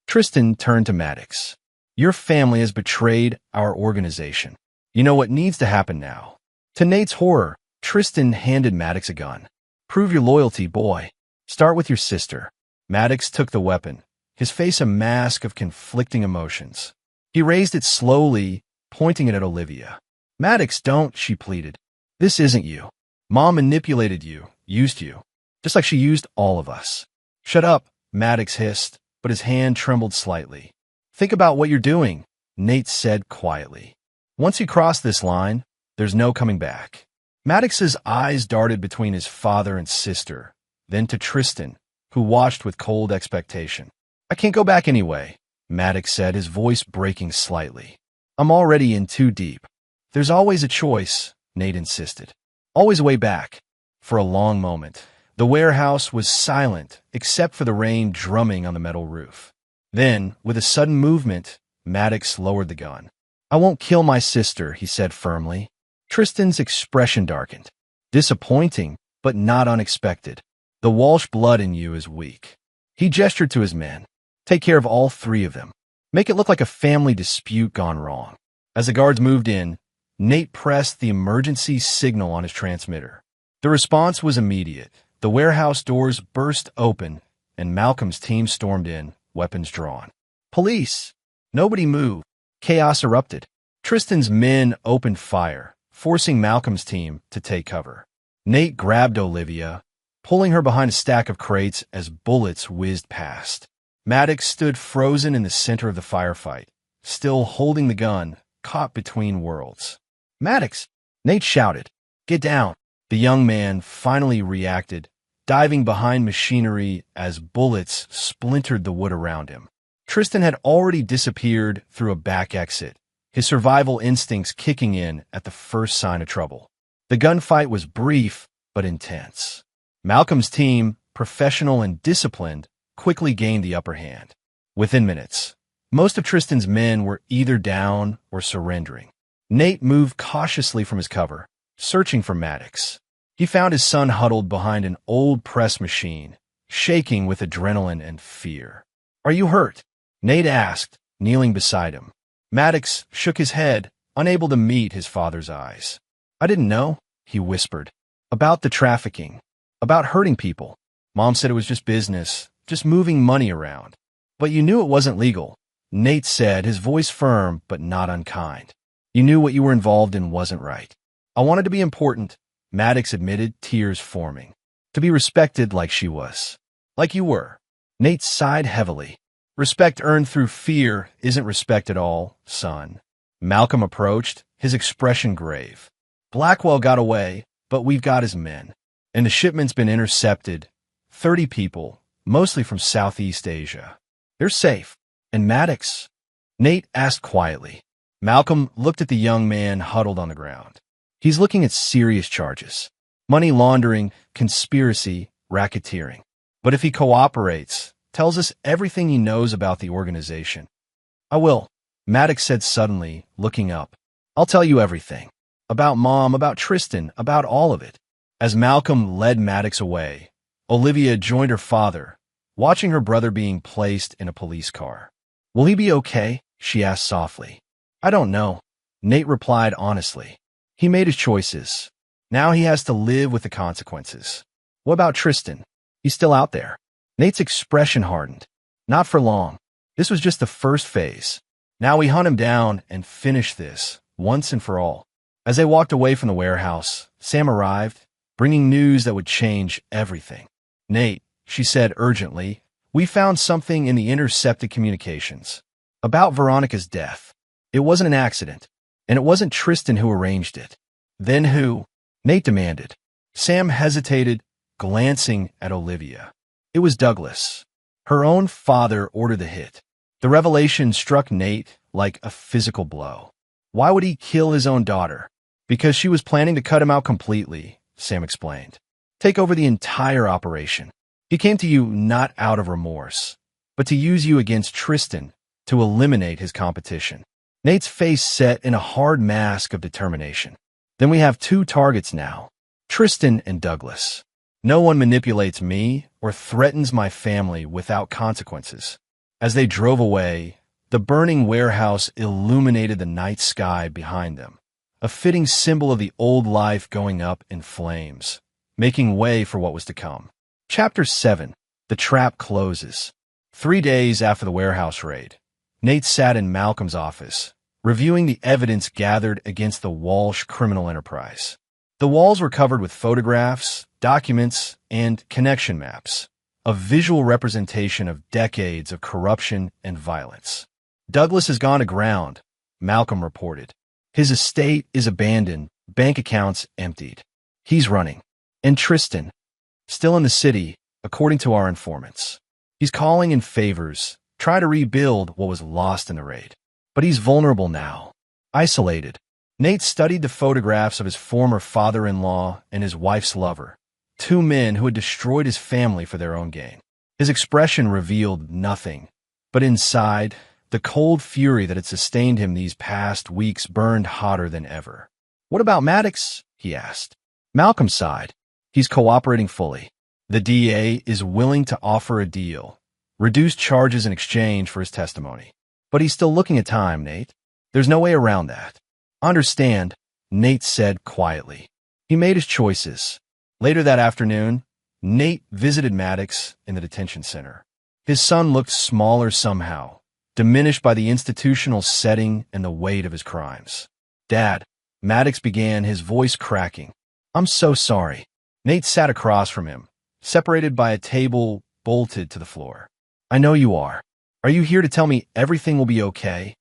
Tristan turned to Maddox. Your family has betrayed our organization. You know what needs to happen now. To Nate's horror, Tristan handed Maddox a gun. Prove your loyalty, boy. Start with your sister. Maddox took the weapon, his face a mask of conflicting emotions. He raised it slowly, pointing it at Olivia. Maddox, don't, she pleaded. This isn't you. Mom manipulated you, used you, just like she used all of us. Shut up, Maddox hissed, but his hand trembled slightly. Think about what you're doing, Nate said quietly. Once you cross this line, there's no coming back. Maddox's eyes darted between his father and sister, then to Tristan, who watched with cold expectation. I can't go back anyway, Maddox said, his voice breaking slightly. I'm already in too deep. There's always a choice, Nate insisted. Always a way back. For a long moment, the warehouse was silent except for the rain drumming on the metal roof. Then, with a sudden movement, Maddox lowered the gun. I won't kill my sister, he said firmly. Tristan's expression darkened. Disappointing, but not unexpected. The Walsh blood in you is weak. He gestured to his men. Take care of all three of them. Make it look like a family dispute gone wrong. As the guards moved in, Nate pressed the emergency signal on his transmitter. The response was immediate. The warehouse doors burst open, and Malcolm's team stormed in, weapons drawn. Police! Nobody moved. Chaos erupted. Tristan's men opened fire, forcing Malcolm's team to take cover. Nate grabbed Olivia, pulling her behind a stack of crates as bullets whizzed past. Maddox stood frozen in the center of the firefight, still holding the gun, caught between worlds. Maddox! Nate shouted. Get down! The young man finally reacted, diving behind machinery as bullets splintered the wood around him. Tristan had already disappeared through a back exit, his survival instincts kicking in at the first sign of trouble. The gunfight was brief but intense. Malcolm's team, professional and disciplined, quickly gained the upper hand. Within minutes, most of Tristan's men were either down or surrendering. Nate moved cautiously from his cover, searching for Maddox. He found his son huddled behind an old press machine, shaking with adrenaline and fear. Are you hurt? Nate asked, kneeling beside him. Maddox shook his head, unable to meet his father's eyes. I didn't know, he whispered. About the trafficking. About hurting people. Mom said it was just business, just moving money around. But you knew it wasn't legal, Nate said, his voice firm but not unkind. You knew what you were involved in wasn't right. I wanted to be important, Maddox admitted, tears forming. To be respected like she was. Like you were. Nate sighed heavily. Respect earned through fear isn't respect at all, son. Malcolm approached, his expression grave. Blackwell got away, but we've got his men. And the shipment's been intercepted. 30 people, mostly from Southeast Asia. They're safe. And Maddox? Nate asked quietly. Malcolm looked at the young man huddled on the ground. He's looking at serious charges. Money laundering, conspiracy, racketeering. But if he cooperates, tells us everything he knows about the organization. I will, Maddox said suddenly, looking up. I'll tell you everything. About Mom, about Tristan, about all of it. As Malcolm led Maddox away, Olivia joined her father, watching her brother being placed in a police car. Will he be okay? She asked softly. I don't know, Nate replied honestly. He made his choices. Now he has to live with the consequences. What about Tristan? He's still out there. Nate's expression hardened. Not for long. This was just the first phase. Now we hunt him down and finish this, once and for all. As they walked away from the warehouse, Sam arrived, bringing news that would change everything. Nate, she said urgently, we found something in the intercepted communications. About Veronica's death. It wasn't an accident, and it wasn't Tristan who arranged it. Then who? Nate demanded. Sam hesitated, glancing at Olivia. It was Douglas. Her own father ordered the hit. The revelation struck Nate like a physical blow. Why would he kill his own daughter? Because she was planning to cut him out completely, Sam explained. Take over the entire operation. He came to you not out of remorse, but to use you against Tristan to eliminate his competition. Nate's face set in a hard mask of determination. Then we have two targets now, Tristan and Douglas. No one manipulates me or threatens my family without consequences. As they drove away, the burning warehouse illuminated the night sky behind them, a fitting symbol of the old life going up in flames, making way for what was to come. Chapter 7. The Trap Closes. 3 days after the warehouse raid, Nate sat in Malcolm's office, reviewing the evidence gathered against the Walsh criminal enterprise. The walls were covered with photographs, documents, and connection maps, a visual representation of decades of corruption and violence. Douglas has gone aground, Malcolm reported. His estate is abandoned, bank accounts emptied. He's running. And Tristan, still in the city, according to our informants. He's calling in favors, trying to rebuild what was lost in the raid. But he's vulnerable now, isolated. Nate studied the photographs of his former father-in-law and his wife's lover, two men who had destroyed his family for their own gain. His expression revealed nothing, but inside, the cold fury that had sustained him these past weeks burned hotter than ever. What about Maddox? He asked. Malcolm sighed. He's cooperating fully. The DA is willing to offer a deal, reduce charges in exchange for his testimony. But he's still looking at time, Nate. There's no way around that. Understand, Nate said quietly. He made his choices. Later that afternoon, Nate visited Maddox in the detention center. His son looked smaller somehow, diminished by the institutional setting and the weight of his crimes. Dad, Maddox began, his voice cracking. I'm so sorry. Nate sat across from him, separated by a table bolted to the floor. I know you are. Are you here to tell me everything will be okay?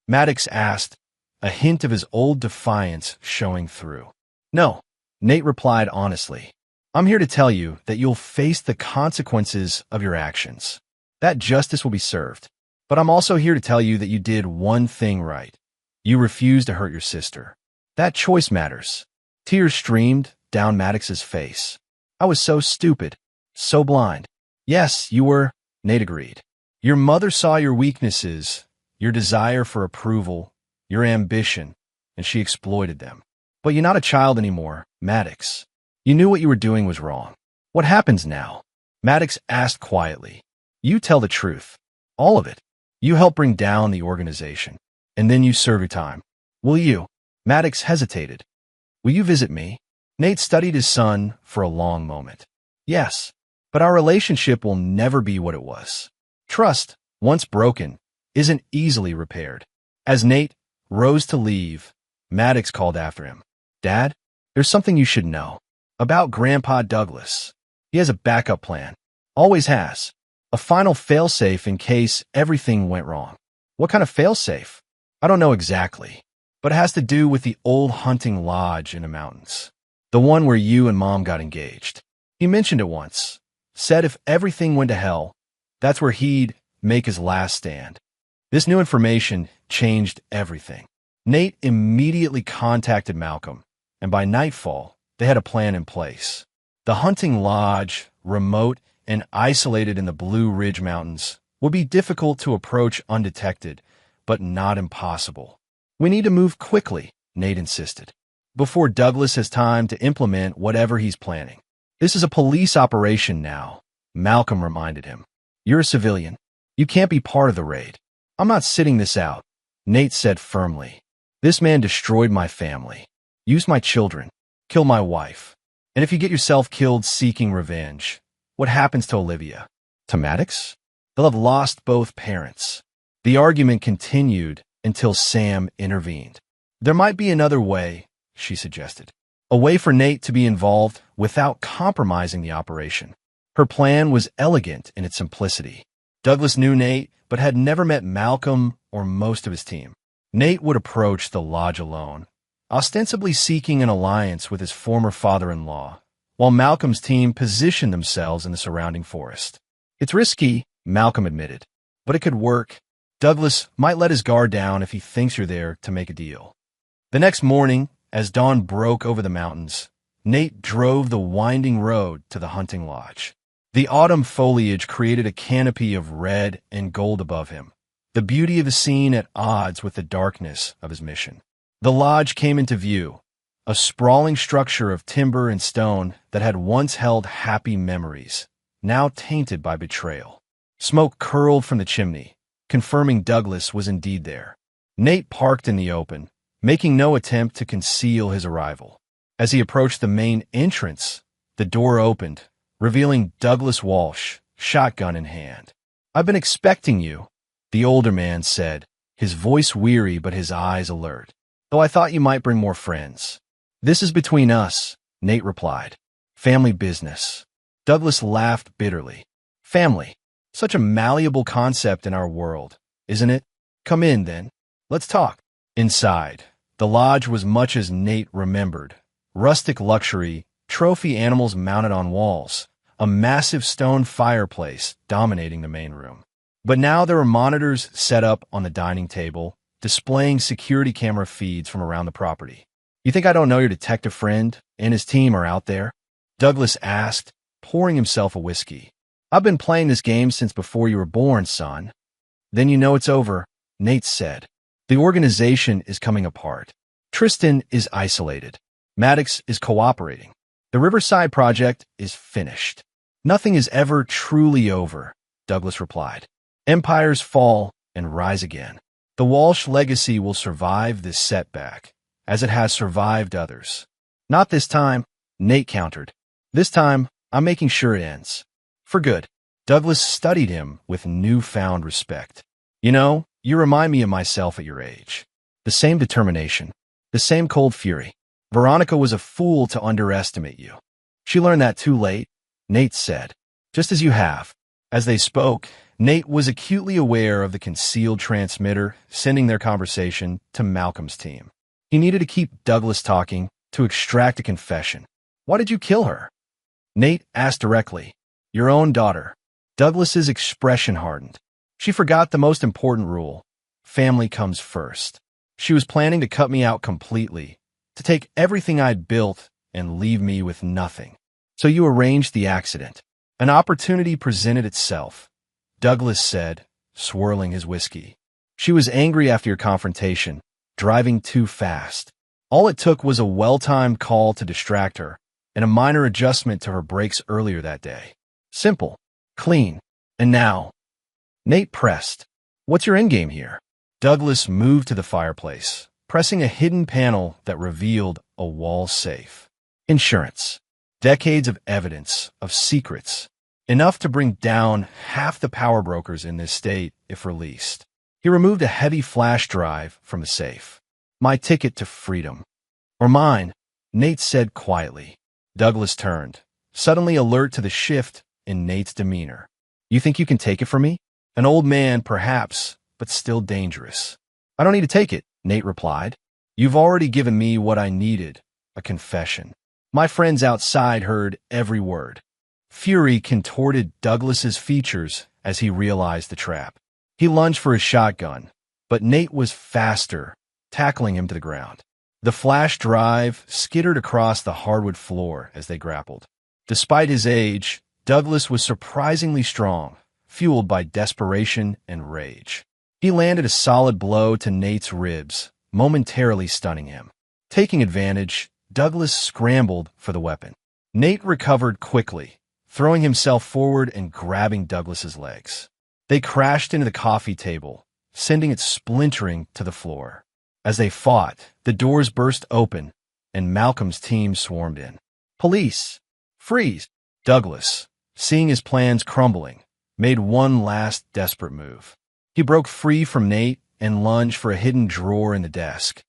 Maddox asked, a hint of his old defiance showing through. No, Nate replied honestly. I'm here to tell you that you'll face the consequences of your actions. That justice will be served. But I'm also here to tell you that you did one thing right. You refused to hurt your sister. That choice matters. Tears streamed down Maddox's face. I was so stupid, so blind. Yes, you were, Nate agreed. Your mother saw your weaknesses, your desire for approval, your ambition, and she exploited them. But you're not a child anymore, Maddox. You knew what you were doing was wrong. What happens now? Maddox asked quietly. You tell the truth. All of it. You help bring down the organization. And then you serve your time. Will you? Maddox hesitated. Will you visit me? Nate studied his son for a long moment. Yes, but our relationship will never be what it was. Trust, once broken, isn't easily repaired. As Nate rose to leave, Maddox called after him. Dad, there's something you should know. About Grandpa Douglas. He has a backup plan. Always has. A final failsafe in case everything went wrong. What kind of failsafe? I don't know exactly. but it has to do with the old hunting lodge in the mountains. The one where you and Mom got engaged. He mentioned it once. Said if everything went to hell, that's where he'd make his last stand. This new information changed everything. Nate immediately contacted Malcolm, and by nightfall, they had a plan in place. The hunting lodge, remote and isolated in the Blue Ridge Mountains, would be difficult to approach undetected, but not impossible. We need to move quickly, Nate insisted, before Douglas has time to implement whatever he's planning. This is a police operation now, Malcolm reminded him. You're a civilian. You can't be part of the raid. I'm not sitting this out, Nate said firmly. This man destroyed my family, used my children, killed my wife. And if you get yourself killed seeking revenge, what happens to Olivia? To Maddox? They'll have lost both parents. The argument continued until Sam intervened. There might be another way, she suggested. A way for Nate to be involved without compromising the operation. Her plan was elegant in its simplicity. Douglas knew Nate, but had never met Malcolm or most of his team. Nate would approach the lodge alone, ostensibly seeking an alliance with his former father-in-law, while Malcolm's team positioned themselves in the surrounding forest. It's risky, Malcolm admitted, but it could work. Douglas might let his guard down if he thinks you're there to make a deal. The next morning, as dawn broke over the mountains, Nate drove the winding road to the hunting lodge. The autumn foliage created a canopy of red and gold above him, the beauty of the scene at odds with the darkness of his mission. The lodge came into view, a sprawling structure of timber and stone that had once held happy memories, now tainted by betrayal. Smoke curled from the chimney, confirming Douglas was indeed there. Nate parked in the open, making no attempt to conceal his arrival. As he approached the main entrance, the door opened, revealing Douglas Walsh, shotgun in hand. I've been expecting you, the older man said, his voice weary but his eyes alert. Though I thought you might bring more friends. This is between us, Nate replied. Family business. Douglas laughed bitterly. Family. Such a malleable concept in our world, isn't it? Come in, then. Let's talk. Inside, the lodge was much as Nate remembered. Rustic luxury, trophy animals mounted on walls, a massive stone fireplace dominating the main room. But now there were monitors set up on the dining table, displaying security camera feeds from around the property. You think I don't know your detective friend and his team are out there? Douglas asked, pouring himself a whiskey. I've been playing this game since before you were born, son. Then you know it's over, Nate said. The organization is coming apart. Tristan is isolated. Maddox is cooperating. The Riverside Project is finished. Nothing is ever truly over, Douglas replied. Empires fall and rise again. The Walsh legacy will survive this setback, as it has survived others. Not this time, Nate countered. This time, I'm making sure it ends. For good. Douglas studied him with newfound respect. You know, you remind me of myself at your age. The same determination, the same cold fury. Veronica was a fool to underestimate you. She learned that too late, Nate said. Just as you have. As they spoke, Nate was acutely aware of the concealed transmitter sending their conversation to Malcolm's team. He needed to keep Douglas talking to extract a confession. Why did you kill her? Nate asked directly. Your own daughter. Douglas's expression hardened. She forgot the most important rule. Family comes first. She was planning to cut me out completely, to take everything I'd built and leave me with nothing. So you arranged the accident. An opportunity presented itself, Douglas said, swirling his whiskey. She was angry after your confrontation, driving too fast. All it took was a well-timed call to distract her, and a minor adjustment to her brakes earlier that day. Simple, clean, and now. Nate pressed. What's your endgame here? Douglas moved to the fireplace, pressing a hidden panel that revealed a wall safe. Insurance. Decades of evidence, of secrets. Enough to bring down half the power brokers in this state if released. He removed a heavy flash drive from the safe. My ticket to freedom. Or mine, Nate said quietly. Douglas turned, suddenly alert to the shift in Nate's demeanor. You think you can take it from me? An old man, perhaps, but still dangerous. I don't need to take it, Nate replied. You've already given me what I needed, a confession. My friends outside heard every word. Fury contorted Douglas's features as he realized the trap. He lunged for his shotgun, but Nate was faster, tackling him to the ground. The flash drive skittered across the hardwood floor as they grappled. Despite his age, Douglas was surprisingly strong, fueled by desperation and rage. He landed a solid blow to Nate's ribs, momentarily stunning him. Taking advantage, Douglas scrambled for the weapon. Nate recovered quickly, throwing himself forward and grabbing Douglas's legs. They crashed into the coffee table, sending it splintering to the floor. As they fought, the doors burst open, and Malcolm's team swarmed in. Police! Freeze! Douglas, seeing his plans crumbling, made one last desperate move. He broke free from Nate and lunged for a hidden drawer in the desk,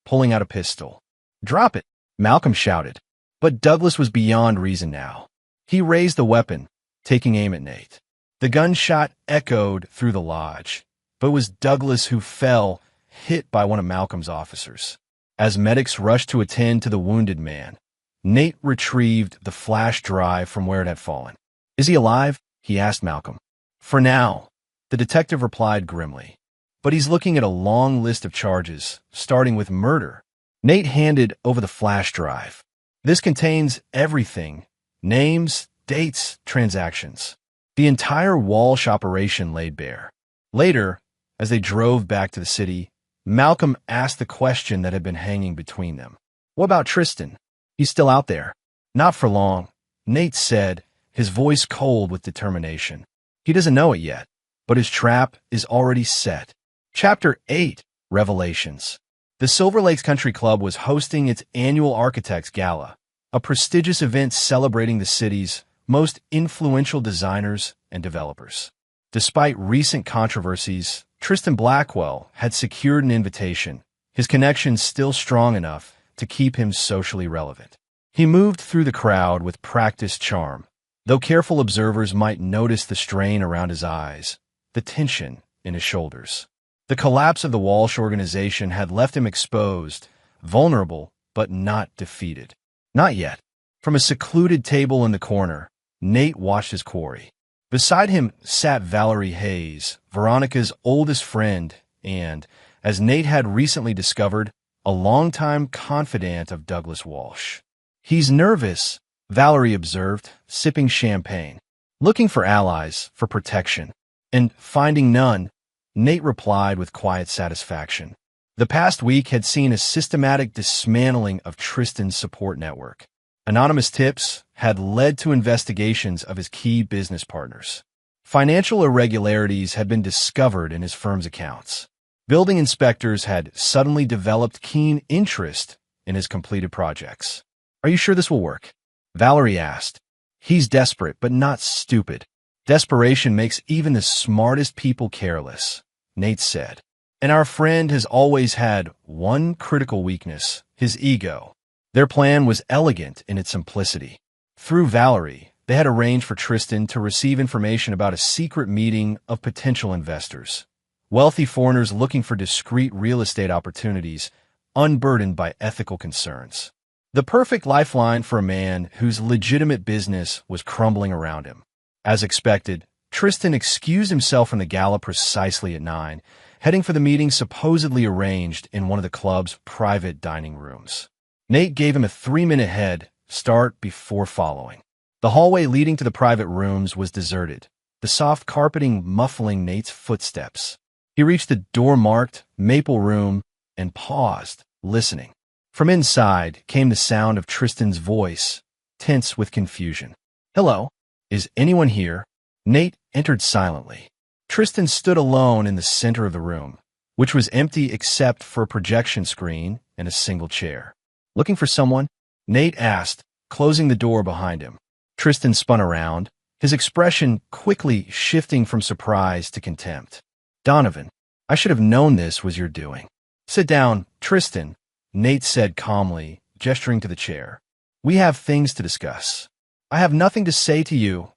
pulling out a pistol. Drop it! Malcolm shouted, but Douglas was beyond reason now. He raised the weapon, taking aim at Nate. The gunshot echoed through the lodge, but it was Douglas who fell, hit by one of Malcolm's officers. As medics rushed to attend to the wounded man, Nate retrieved the flash drive from where it had fallen. Is he alive? He asked Malcolm. For now, the detective replied grimly. But he's looking at a long list of charges, starting with murder. Nate handed over the flash drive. This contains everything: names, dates, transactions. The entire Walsh operation laid bare. Later, as they drove back to the city, Malcolm asked the question that had been hanging between them. What about Tristan? He's still out there. Not for long, Nate said, his voice cold with determination. He doesn't know it yet, but his trap is already set. Chapter 8, Revelations. The Silver Lakes Country Club was hosting its annual Architects Gala, a prestigious event celebrating the city's most influential designers and developers. Despite recent controversies, Tristan Blackwell had secured an invitation, his connections still strong enough to keep him socially relevant. He moved through the crowd with practiced charm, though careful observers might notice the strain around his eyes, the tension in his shoulders. The collapse of the Walsh organization had left him exposed, vulnerable, but not defeated. Not yet. From a secluded table in the corner, Nate watched his quarry. Beside him sat Valerie Hayes, Veronica's oldest friend and, as Nate had recently discovered, a longtime confidant of Douglas Walsh. He's nervous, Valerie observed, sipping champagne. Looking for allies, for protection. And finding none, Nate replied with quiet satisfaction. The past week had seen a systematic dismantling of Tristan's support network. Anonymous tips had led to investigations of his key business partners. Financial irregularities had been discovered in his firm's accounts. Building inspectors had suddenly developed keen interest in his completed projects. Are you sure this will work? Valerie asked. He's desperate, but not stupid. Desperation makes even the smartest people careless, Nate said. And our friend has always had one critical weakness, his ego. Their plan was elegant in its simplicity. Through Valerie, they had arranged for Tristan to receive information about a secret meeting of potential investors, wealthy foreigners looking for discreet real estate opportunities, unburdened by ethical concerns. The perfect lifeline for a man whose legitimate business was crumbling around him. As expected, Tristan excused himself from the gala precisely at 9, heading for the meeting supposedly arranged in one of the club's private dining rooms. Nate gave him a 3-minute head start before following. The hallway leading to the private rooms was deserted, the soft carpeting muffling Nate's footsteps. He reached the door marked Maple Room and paused, listening. From inside came the sound of Tristan's voice, tense with confusion. Hello? Is anyone here? Nate entered silently. Tristan stood alone in the center of the room, which was empty except for a projection screen and a single chair. Looking for someone? Nate asked, closing the door behind him. Tristan spun around, his expression quickly shifting from surprise to contempt. Donovan, I should have known this was your doing. Sit down, Tristan, Nate said calmly, gesturing to the chair. We have things to discuss. I have nothing to say to you,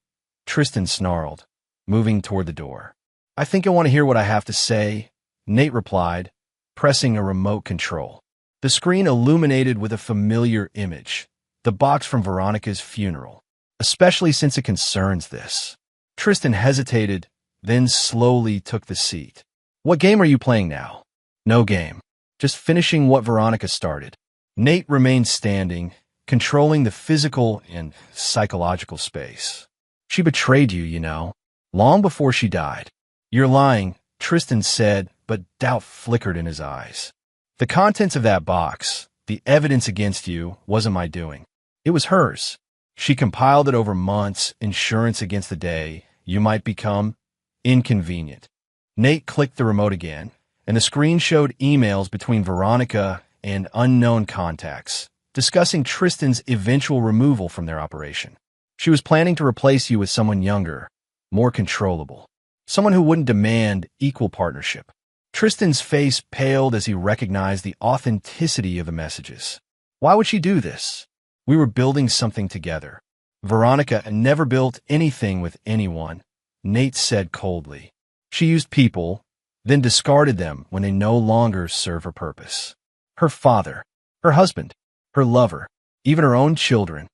Tristan snarled, moving toward the door. I think I want to hear what I have to say, Nate replied, pressing a remote control. the screen illuminated with a familiar image, the box from Veronica's funeral, especially since it concerns this. Tristan hesitated, then slowly took the seat. What game are you playing now? No game. Just finishing what Veronica started. Nate remained standing, controlling the physical and psychological space. She betrayed you, you know, long before she died. You're lying, Tristan said, but doubt flickered in his eyes. The contents of that box, the evidence against you, wasn't my doing. It was hers. She compiled it over months, insurance against the day you might become inconvenient. Nate clicked the remote again, and the screen showed emails between Veronica and unknown contacts, discussing Tristan's eventual removal from their operation. She was planning to replace you with someone younger, more controllable, someone who wouldn't demand equal partnership. Tristan's face paled as he recognized the authenticity of the messages. Why would she do this? We were building something together. Veronica never built anything with anyone, Nate said coldly. She used people, then discarded them when they no longer serve her purpose. Her father, her husband, her lover, even her own children.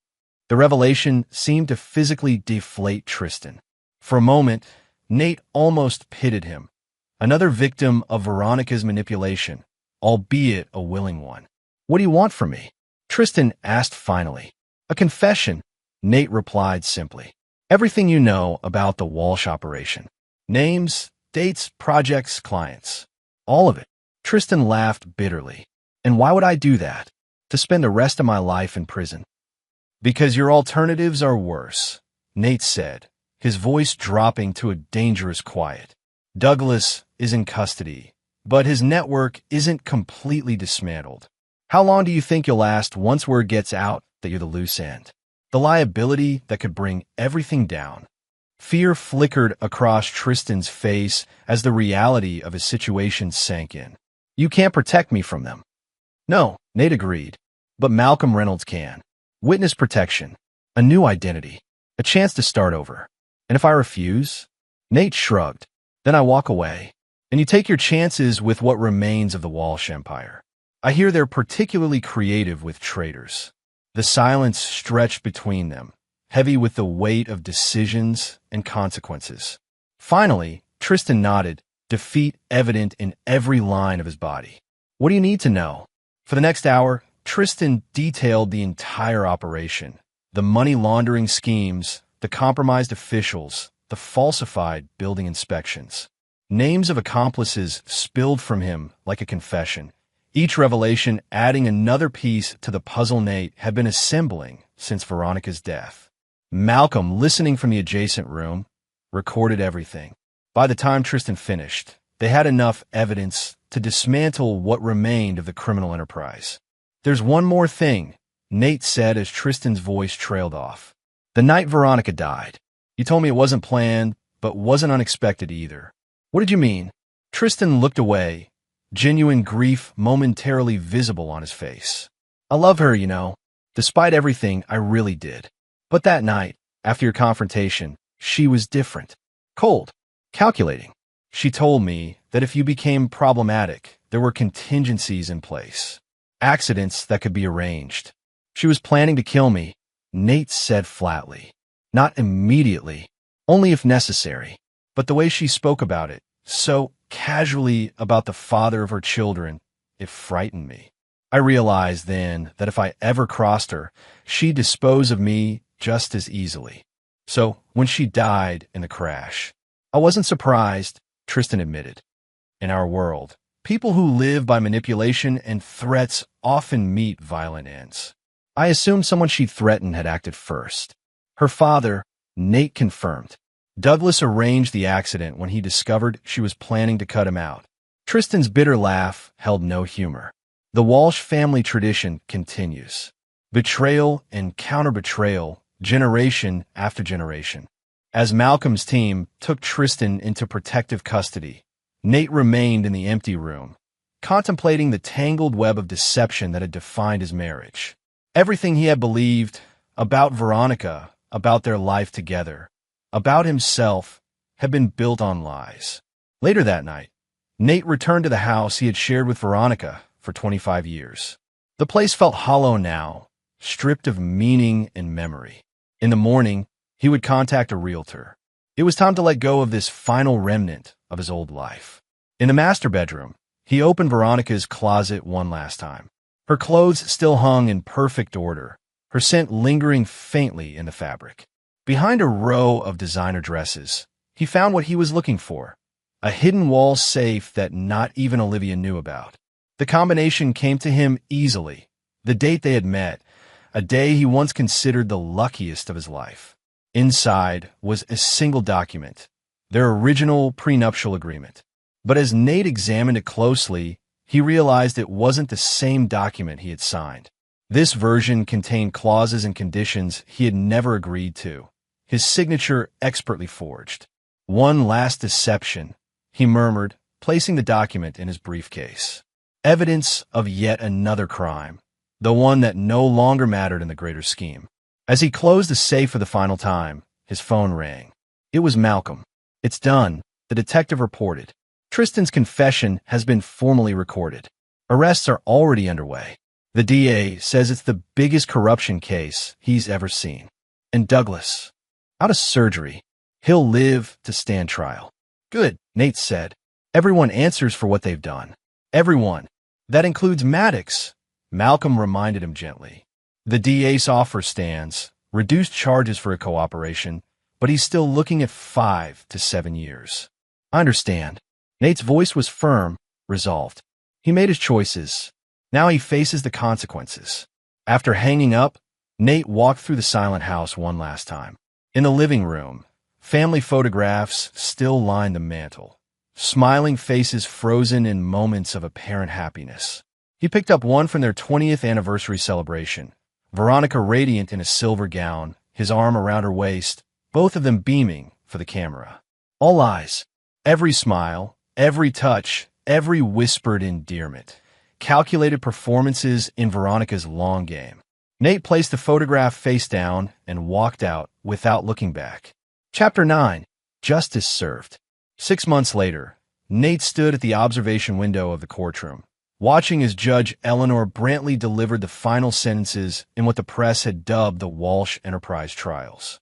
The revelation seemed to physically deflate Tristan. For a moment, Nate almost pitied him. Another victim of Veronica's manipulation, albeit a willing one. What do you want from me? Tristan asked finally. A confession, Nate replied simply. Everything you know about the Walsh operation. Names, dates, projects, clients. All of it. Tristan laughed bitterly. And why would I do that? To spend the rest of my life in prison? Because your alternatives are worse, Nate said, his voice dropping to a dangerous quiet. Douglas is in custody, but his network isn't completely dismantled. How long do you think you'll last once word gets out that you're the loose end? The liability that could bring everything down. Fear flickered across Tristan's face as the reality of his situation sank in. You can't protect me from them. No, Nate agreed, but Malcolm Reynolds can. Witness protection, a new identity, a chance to start over. And if I refuse? Nate shrugged. Then I walk away, and you take your chances with what remains of the Walsh Empire. I hear they're particularly creative with traitors. The silence stretched between them, heavy with the weight of decisions and consequences. Finally, Tristan nodded, defeat evident in every line of his body. What do you need to know? For the next hour, Tristan detailed the entire operation, the money laundering schemes, the compromised officials, the falsified building inspections. Names of accomplices spilled from him like a confession, each revelation adding another piece to the puzzle Nate had been assembling since Veronica's death. Malcolm, listening from the adjacent room, recorded everything. By the time Tristan finished, they had enough evidence to dismantle what remained of the criminal enterprise. There's one more thing, Nate said as Tristan's voice trailed off. The night Veronica died, you told me it wasn't planned, but wasn't unexpected either. What did you mean? Tristan looked away, genuine grief momentarily visible on his face. I love her, you know. Despite everything, I really did. But that night, after your confrontation, she was different. Cold. Calculating. She told me that if you became problematic, there were contingencies in place. Accidents that could be arranged. She was planning to kill me, Nate said flatly. Not immediately, only if necessary. But the way she spoke about it, so casually about the father of her children, it frightened me. I realized then that if I ever crossed her, she'd dispose of me just as easily. So when she died in the crash, I wasn't surprised, Tristan admitted. In our world, people who live by manipulation and threats often meet violent ends. I assumed someone she threatened had acted first. Her father, Nate confirmed. Douglas arranged the accident when he discovered she was planning to cut him out. Tristan's bitter laugh held no humor. The Walsh family tradition continues. Betrayal and counter-betrayal, generation after generation. As Malcolm's team took Tristan into protective custody, Nate remained in the empty room, contemplating the tangled web of deception that had defined his marriage. Everything he had believed about Veronica, about their life together, about himself, had been built on lies. Later that night, Nate returned to the house he had shared with Veronica, for 25 years. The place felt hollow now, stripped of meaning and memory. In the morning, he would contact a realtor. It was time to let go of this final remnant of his old life. In the master bedroom, he opened Veronica's closet one last time. Her clothes still hung in perfect order, her scent lingering faintly in the fabric. Behind a row of designer dresses, he found what he was looking for, a hidden wall safe that not even Olivia knew about. The combination came to him easily, the date they had met, a day he once considered the luckiest of his life. Inside was a single document, their original prenuptial agreement. But as Nate examined it closely, he realized it wasn't the same document he had signed. This version contained clauses and conditions he had never agreed to, his signature expertly forged. One last deception, he murmured, placing the document in his briefcase. Evidence of yet another crime, the one that no longer mattered in the greater scheme. As he closed the safe for the final time, his phone rang. It was Malcolm. "It's done," the detective reported. "Tristan's confession has been formally recorded. Arrests are already underway. The DA says it's the biggest corruption case he's ever seen. And Douglas, out of surgery, he'll live to stand trial." "Good," Nate said. "Everyone answers for what they've done. Everyone. That includes Maddox," Malcolm reminded him gently. "The DA's offer stands, reduced charges for a cooperation, but he's still looking at 5 to 7 years. "I understand." Nate's voice was firm, resolved. He made his choices. Now he faces the consequences. After hanging up, Nate walked through the silent house one last time. In the living room, family photographs still lined the mantel, smiling faces frozen in moments of apparent happiness. He picked up one from their 20th anniversary celebration, Veronica radiant in a silver gown, his arm around her waist, both of them beaming for the camera. All eyes, every smile, every touch, every whispered endearment. Calculated performances in Veronica's long game. Nate placed the photograph face down and walked out without looking back. Chapter 9. Justice Served. 6 months later, Nate stood at the observation window of the courtroom, watching as Judge Eleanor Brantley delivered the final sentences in what the press had dubbed the Walsh Enterprise trials.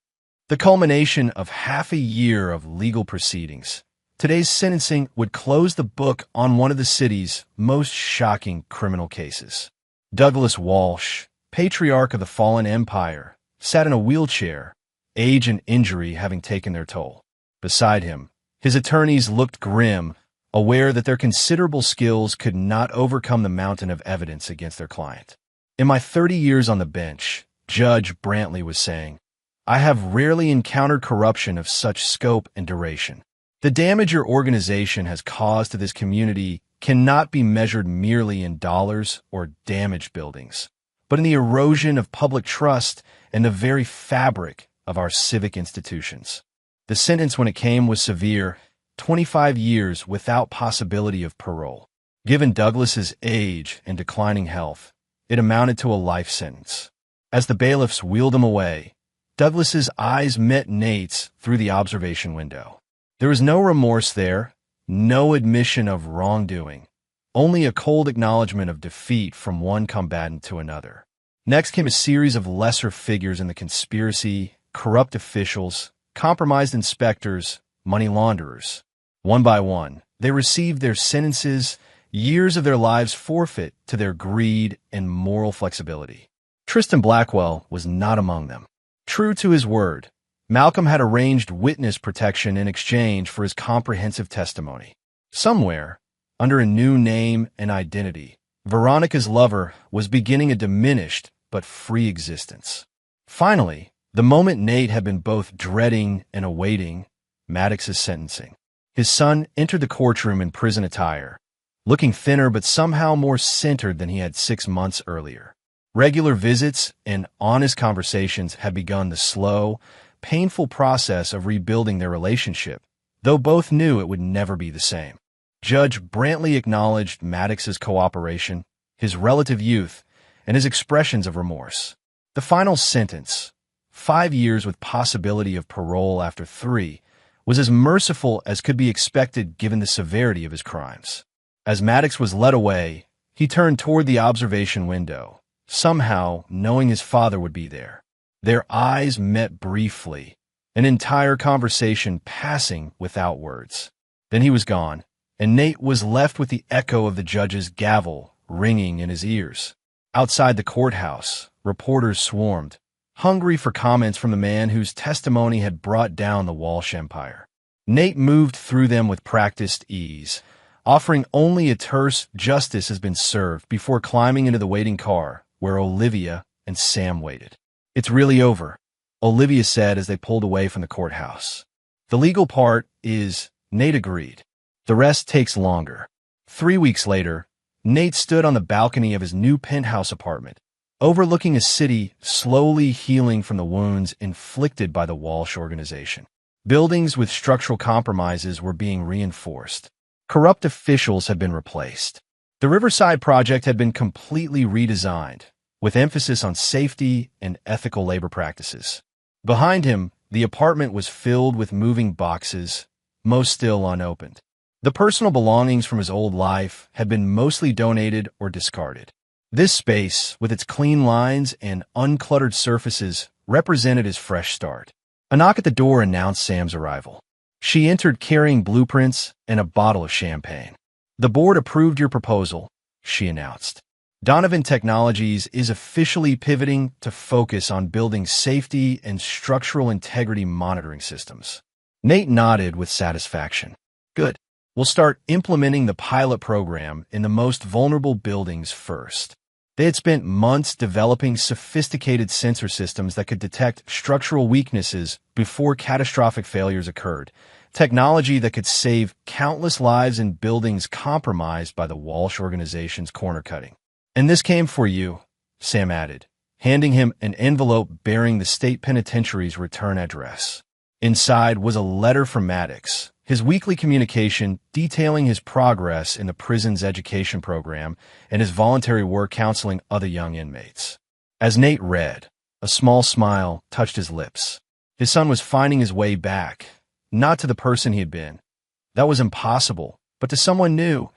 The culmination of half a year of legal proceedings, today's sentencing would close the book on one of the city's most shocking criminal cases. Douglas Walsh, patriarch of the fallen empire, sat in a wheelchair, age and injury having taken their toll. Beside him, his attorneys looked grim, aware that their considerable skills could not overcome the mountain of evidence against their client. "In my 30 years on the bench," Judge Brantley was saying, "I have rarely encountered corruption of such scope and duration. The damage your organization has caused to this community cannot be measured merely in dollars or damaged buildings, but in the erosion of public trust and the very fabric of our civic institutions." The sentence when it came was severe, 25 years without possibility of parole. Given Douglas's age and declining health, it amounted to a life sentence. As the bailiffs wheeled him away, Douglas's eyes met Nate's through the observation window. There was no remorse there, no admission of wrongdoing, only a cold acknowledgement of defeat from one combatant to another. Next came a series of lesser figures in the conspiracy, corrupt officials, compromised inspectors, money launderers. One by one, they received their sentences, years of their lives forfeit to their greed and moral flexibility. Tristan Blackwell was not among them. True to his word, Malcolm had arranged witness protection in exchange for his comprehensive testimony. Somewhere, under a new name and identity, Veronica's lover was beginning a diminished but free existence. Finally, the moment Nate had been both dreading and awaiting, Maddox's sentencing. His son entered the courtroom in prison attire, looking thinner but somehow more centered than he had 6 months earlier. Regular visits and honest conversations had begun the slow, painful process of rebuilding their relationship, though both knew it would never be the same. Judge Brantley acknowledged Maddox's cooperation, his relative youth, and his expressions of remorse. The final sentence, 5 years with possibility of parole after 3, was as merciful as could be expected given the severity of his crimes. As Maddox was led away, He turned toward the observation window, somehow knowing his father would be there. Their eyes met briefly, an entire conversation passing without words. Then he was gone, and Nate was left with the echo of the judge's gavel ringing in his ears. Outside the courthouse, reporters swarmed, hungry for comments from the man whose testimony had brought down the Walsh Empire. Nate moved through them with practiced ease, offering only a terse "justice has been served" before climbing into the waiting car, where Olivia and Sam waited. "It's really over," Olivia said as they pulled away from the courthouse. "The legal part is," Nate agreed. "The rest takes longer." 3 weeks later, Nate stood on the balcony of his new penthouse apartment, overlooking a city slowly healing from the wounds inflicted by the Walsh organization. Buildings with structural compromises were being reinforced. Corrupt officials had been replaced. The Riverside Project had been completely redesigned, with emphasis on safety and ethical labor practices. Behind him, the apartment was filled with moving boxes, most still unopened. The personal belongings from his old life had been mostly donated or discarded. This space, with its clean lines and uncluttered surfaces, represented his fresh start. A knock at the door announced Sam's arrival. She entered carrying blueprints and a bottle of champagne. "The board approved your proposal," she announced. "Donovan Technologies is officially pivoting to focus on building safety and structural integrity monitoring systems." Nate nodded with satisfaction. "Good. We'll start implementing the pilot program in the most vulnerable buildings first." They had spent months developing sophisticated sensor systems that could detect structural weaknesses before catastrophic failures occurred, technology that could save countless lives in buildings compromised by the Walsh organization's corner-cutting. "And this came for you," Sam added, handing him an envelope bearing the state penitentiary's return address. Inside was a letter from Maddox, his weekly communication detailing his progress in the prison's education program and his voluntary work counseling other young inmates. As Nate read, a small smile touched his lips. His son was finding his way back, not to the person he had been. That was impossible, but to someone new,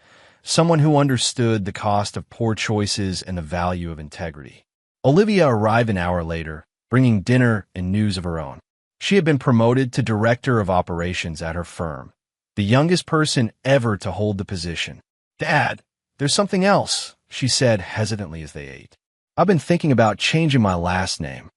someone who understood the cost of poor choices and the value of integrity. Olivia arrived an hour later, bringing dinner and news of her own. She had been promoted to director of operations at her firm, the youngest person ever to hold the position. "Dad, there's something else," she said hesitantly as they ate. "I've been thinking about changing my last name."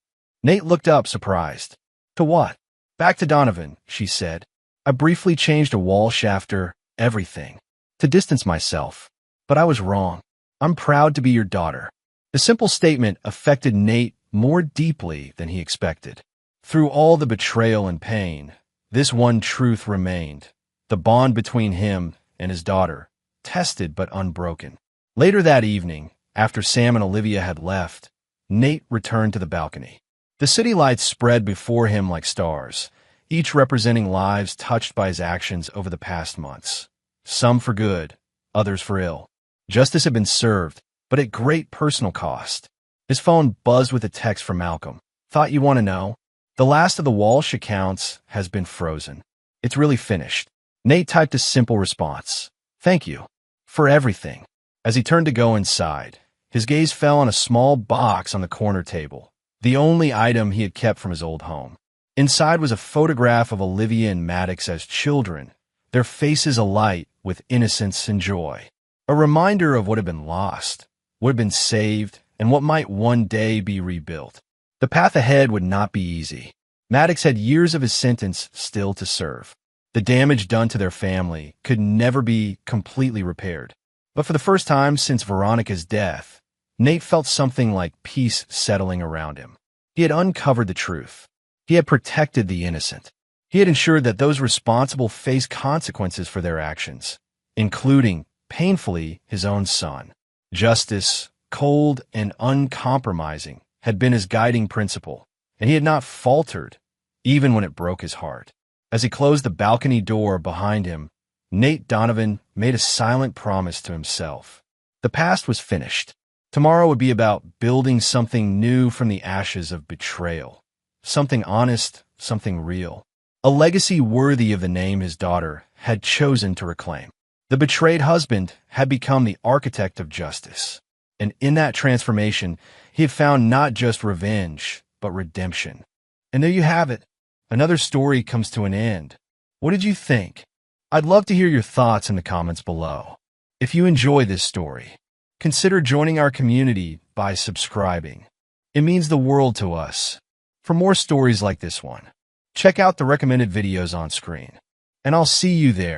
Nate looked up, surprised. "To what?" "Back to Donovan," she said. "I briefly changed to Walsh after everything, to distance myself. But I was wrong. I'm proud to be your daughter." The simple statement affected Nate more deeply than he expected. Through all the betrayal and pain, this one truth remained: the bond between him and his daughter, tested but unbroken. Later that evening, after Sam and Olivia had left, Nate returned to the balcony. The city lights spread before him like stars, each representing lives touched by his actions over the past months. Some for good, others for ill. Justice had been served, but at great personal cost. His phone buzzed with a text from Malcolm. "Thought you want to know? The last of the Walsh accounts has been frozen. It's really finished." Nate typed a simple response. "Thank you. For everything." As he turned to go inside, his gaze fell on a small box on the corner table, the only item he had kept from his old home. Inside was a photograph of Olivia and Maddox as children, their faces alight with innocence and joy. A reminder of what had been lost, what had been saved, and what might one day be rebuilt. The path ahead would not be easy. Maddox had years of his sentence still to serve. The damage done to their family could never be completely repaired. But for the first time since Veronica's death, Nate felt something like peace settling around him. He had uncovered the truth. He had protected the innocent. He had ensured that those responsible face consequences for their actions, including, painfully, his own son. Justice, cold and uncompromising, had been his guiding principle, and he had not faltered, even when it broke his heart. As he closed the balcony door behind him, Nate Donovan made a silent promise to himself. The past was finished. Tomorrow would be about building something new from the ashes of betrayal. Something honest, something real. A legacy worthy of the name his daughter had chosen to reclaim. The betrayed husband had become the architect of justice. And in that transformation, he had found not just revenge, but redemption. And there you have it. Another story comes to an end. What did you think? I'd love to hear your thoughts in the comments below. If you enjoy this story, consider joining our community by subscribing. It means the world to us. For more stories like this one, check out the recommended videos on screen. And I'll see you there.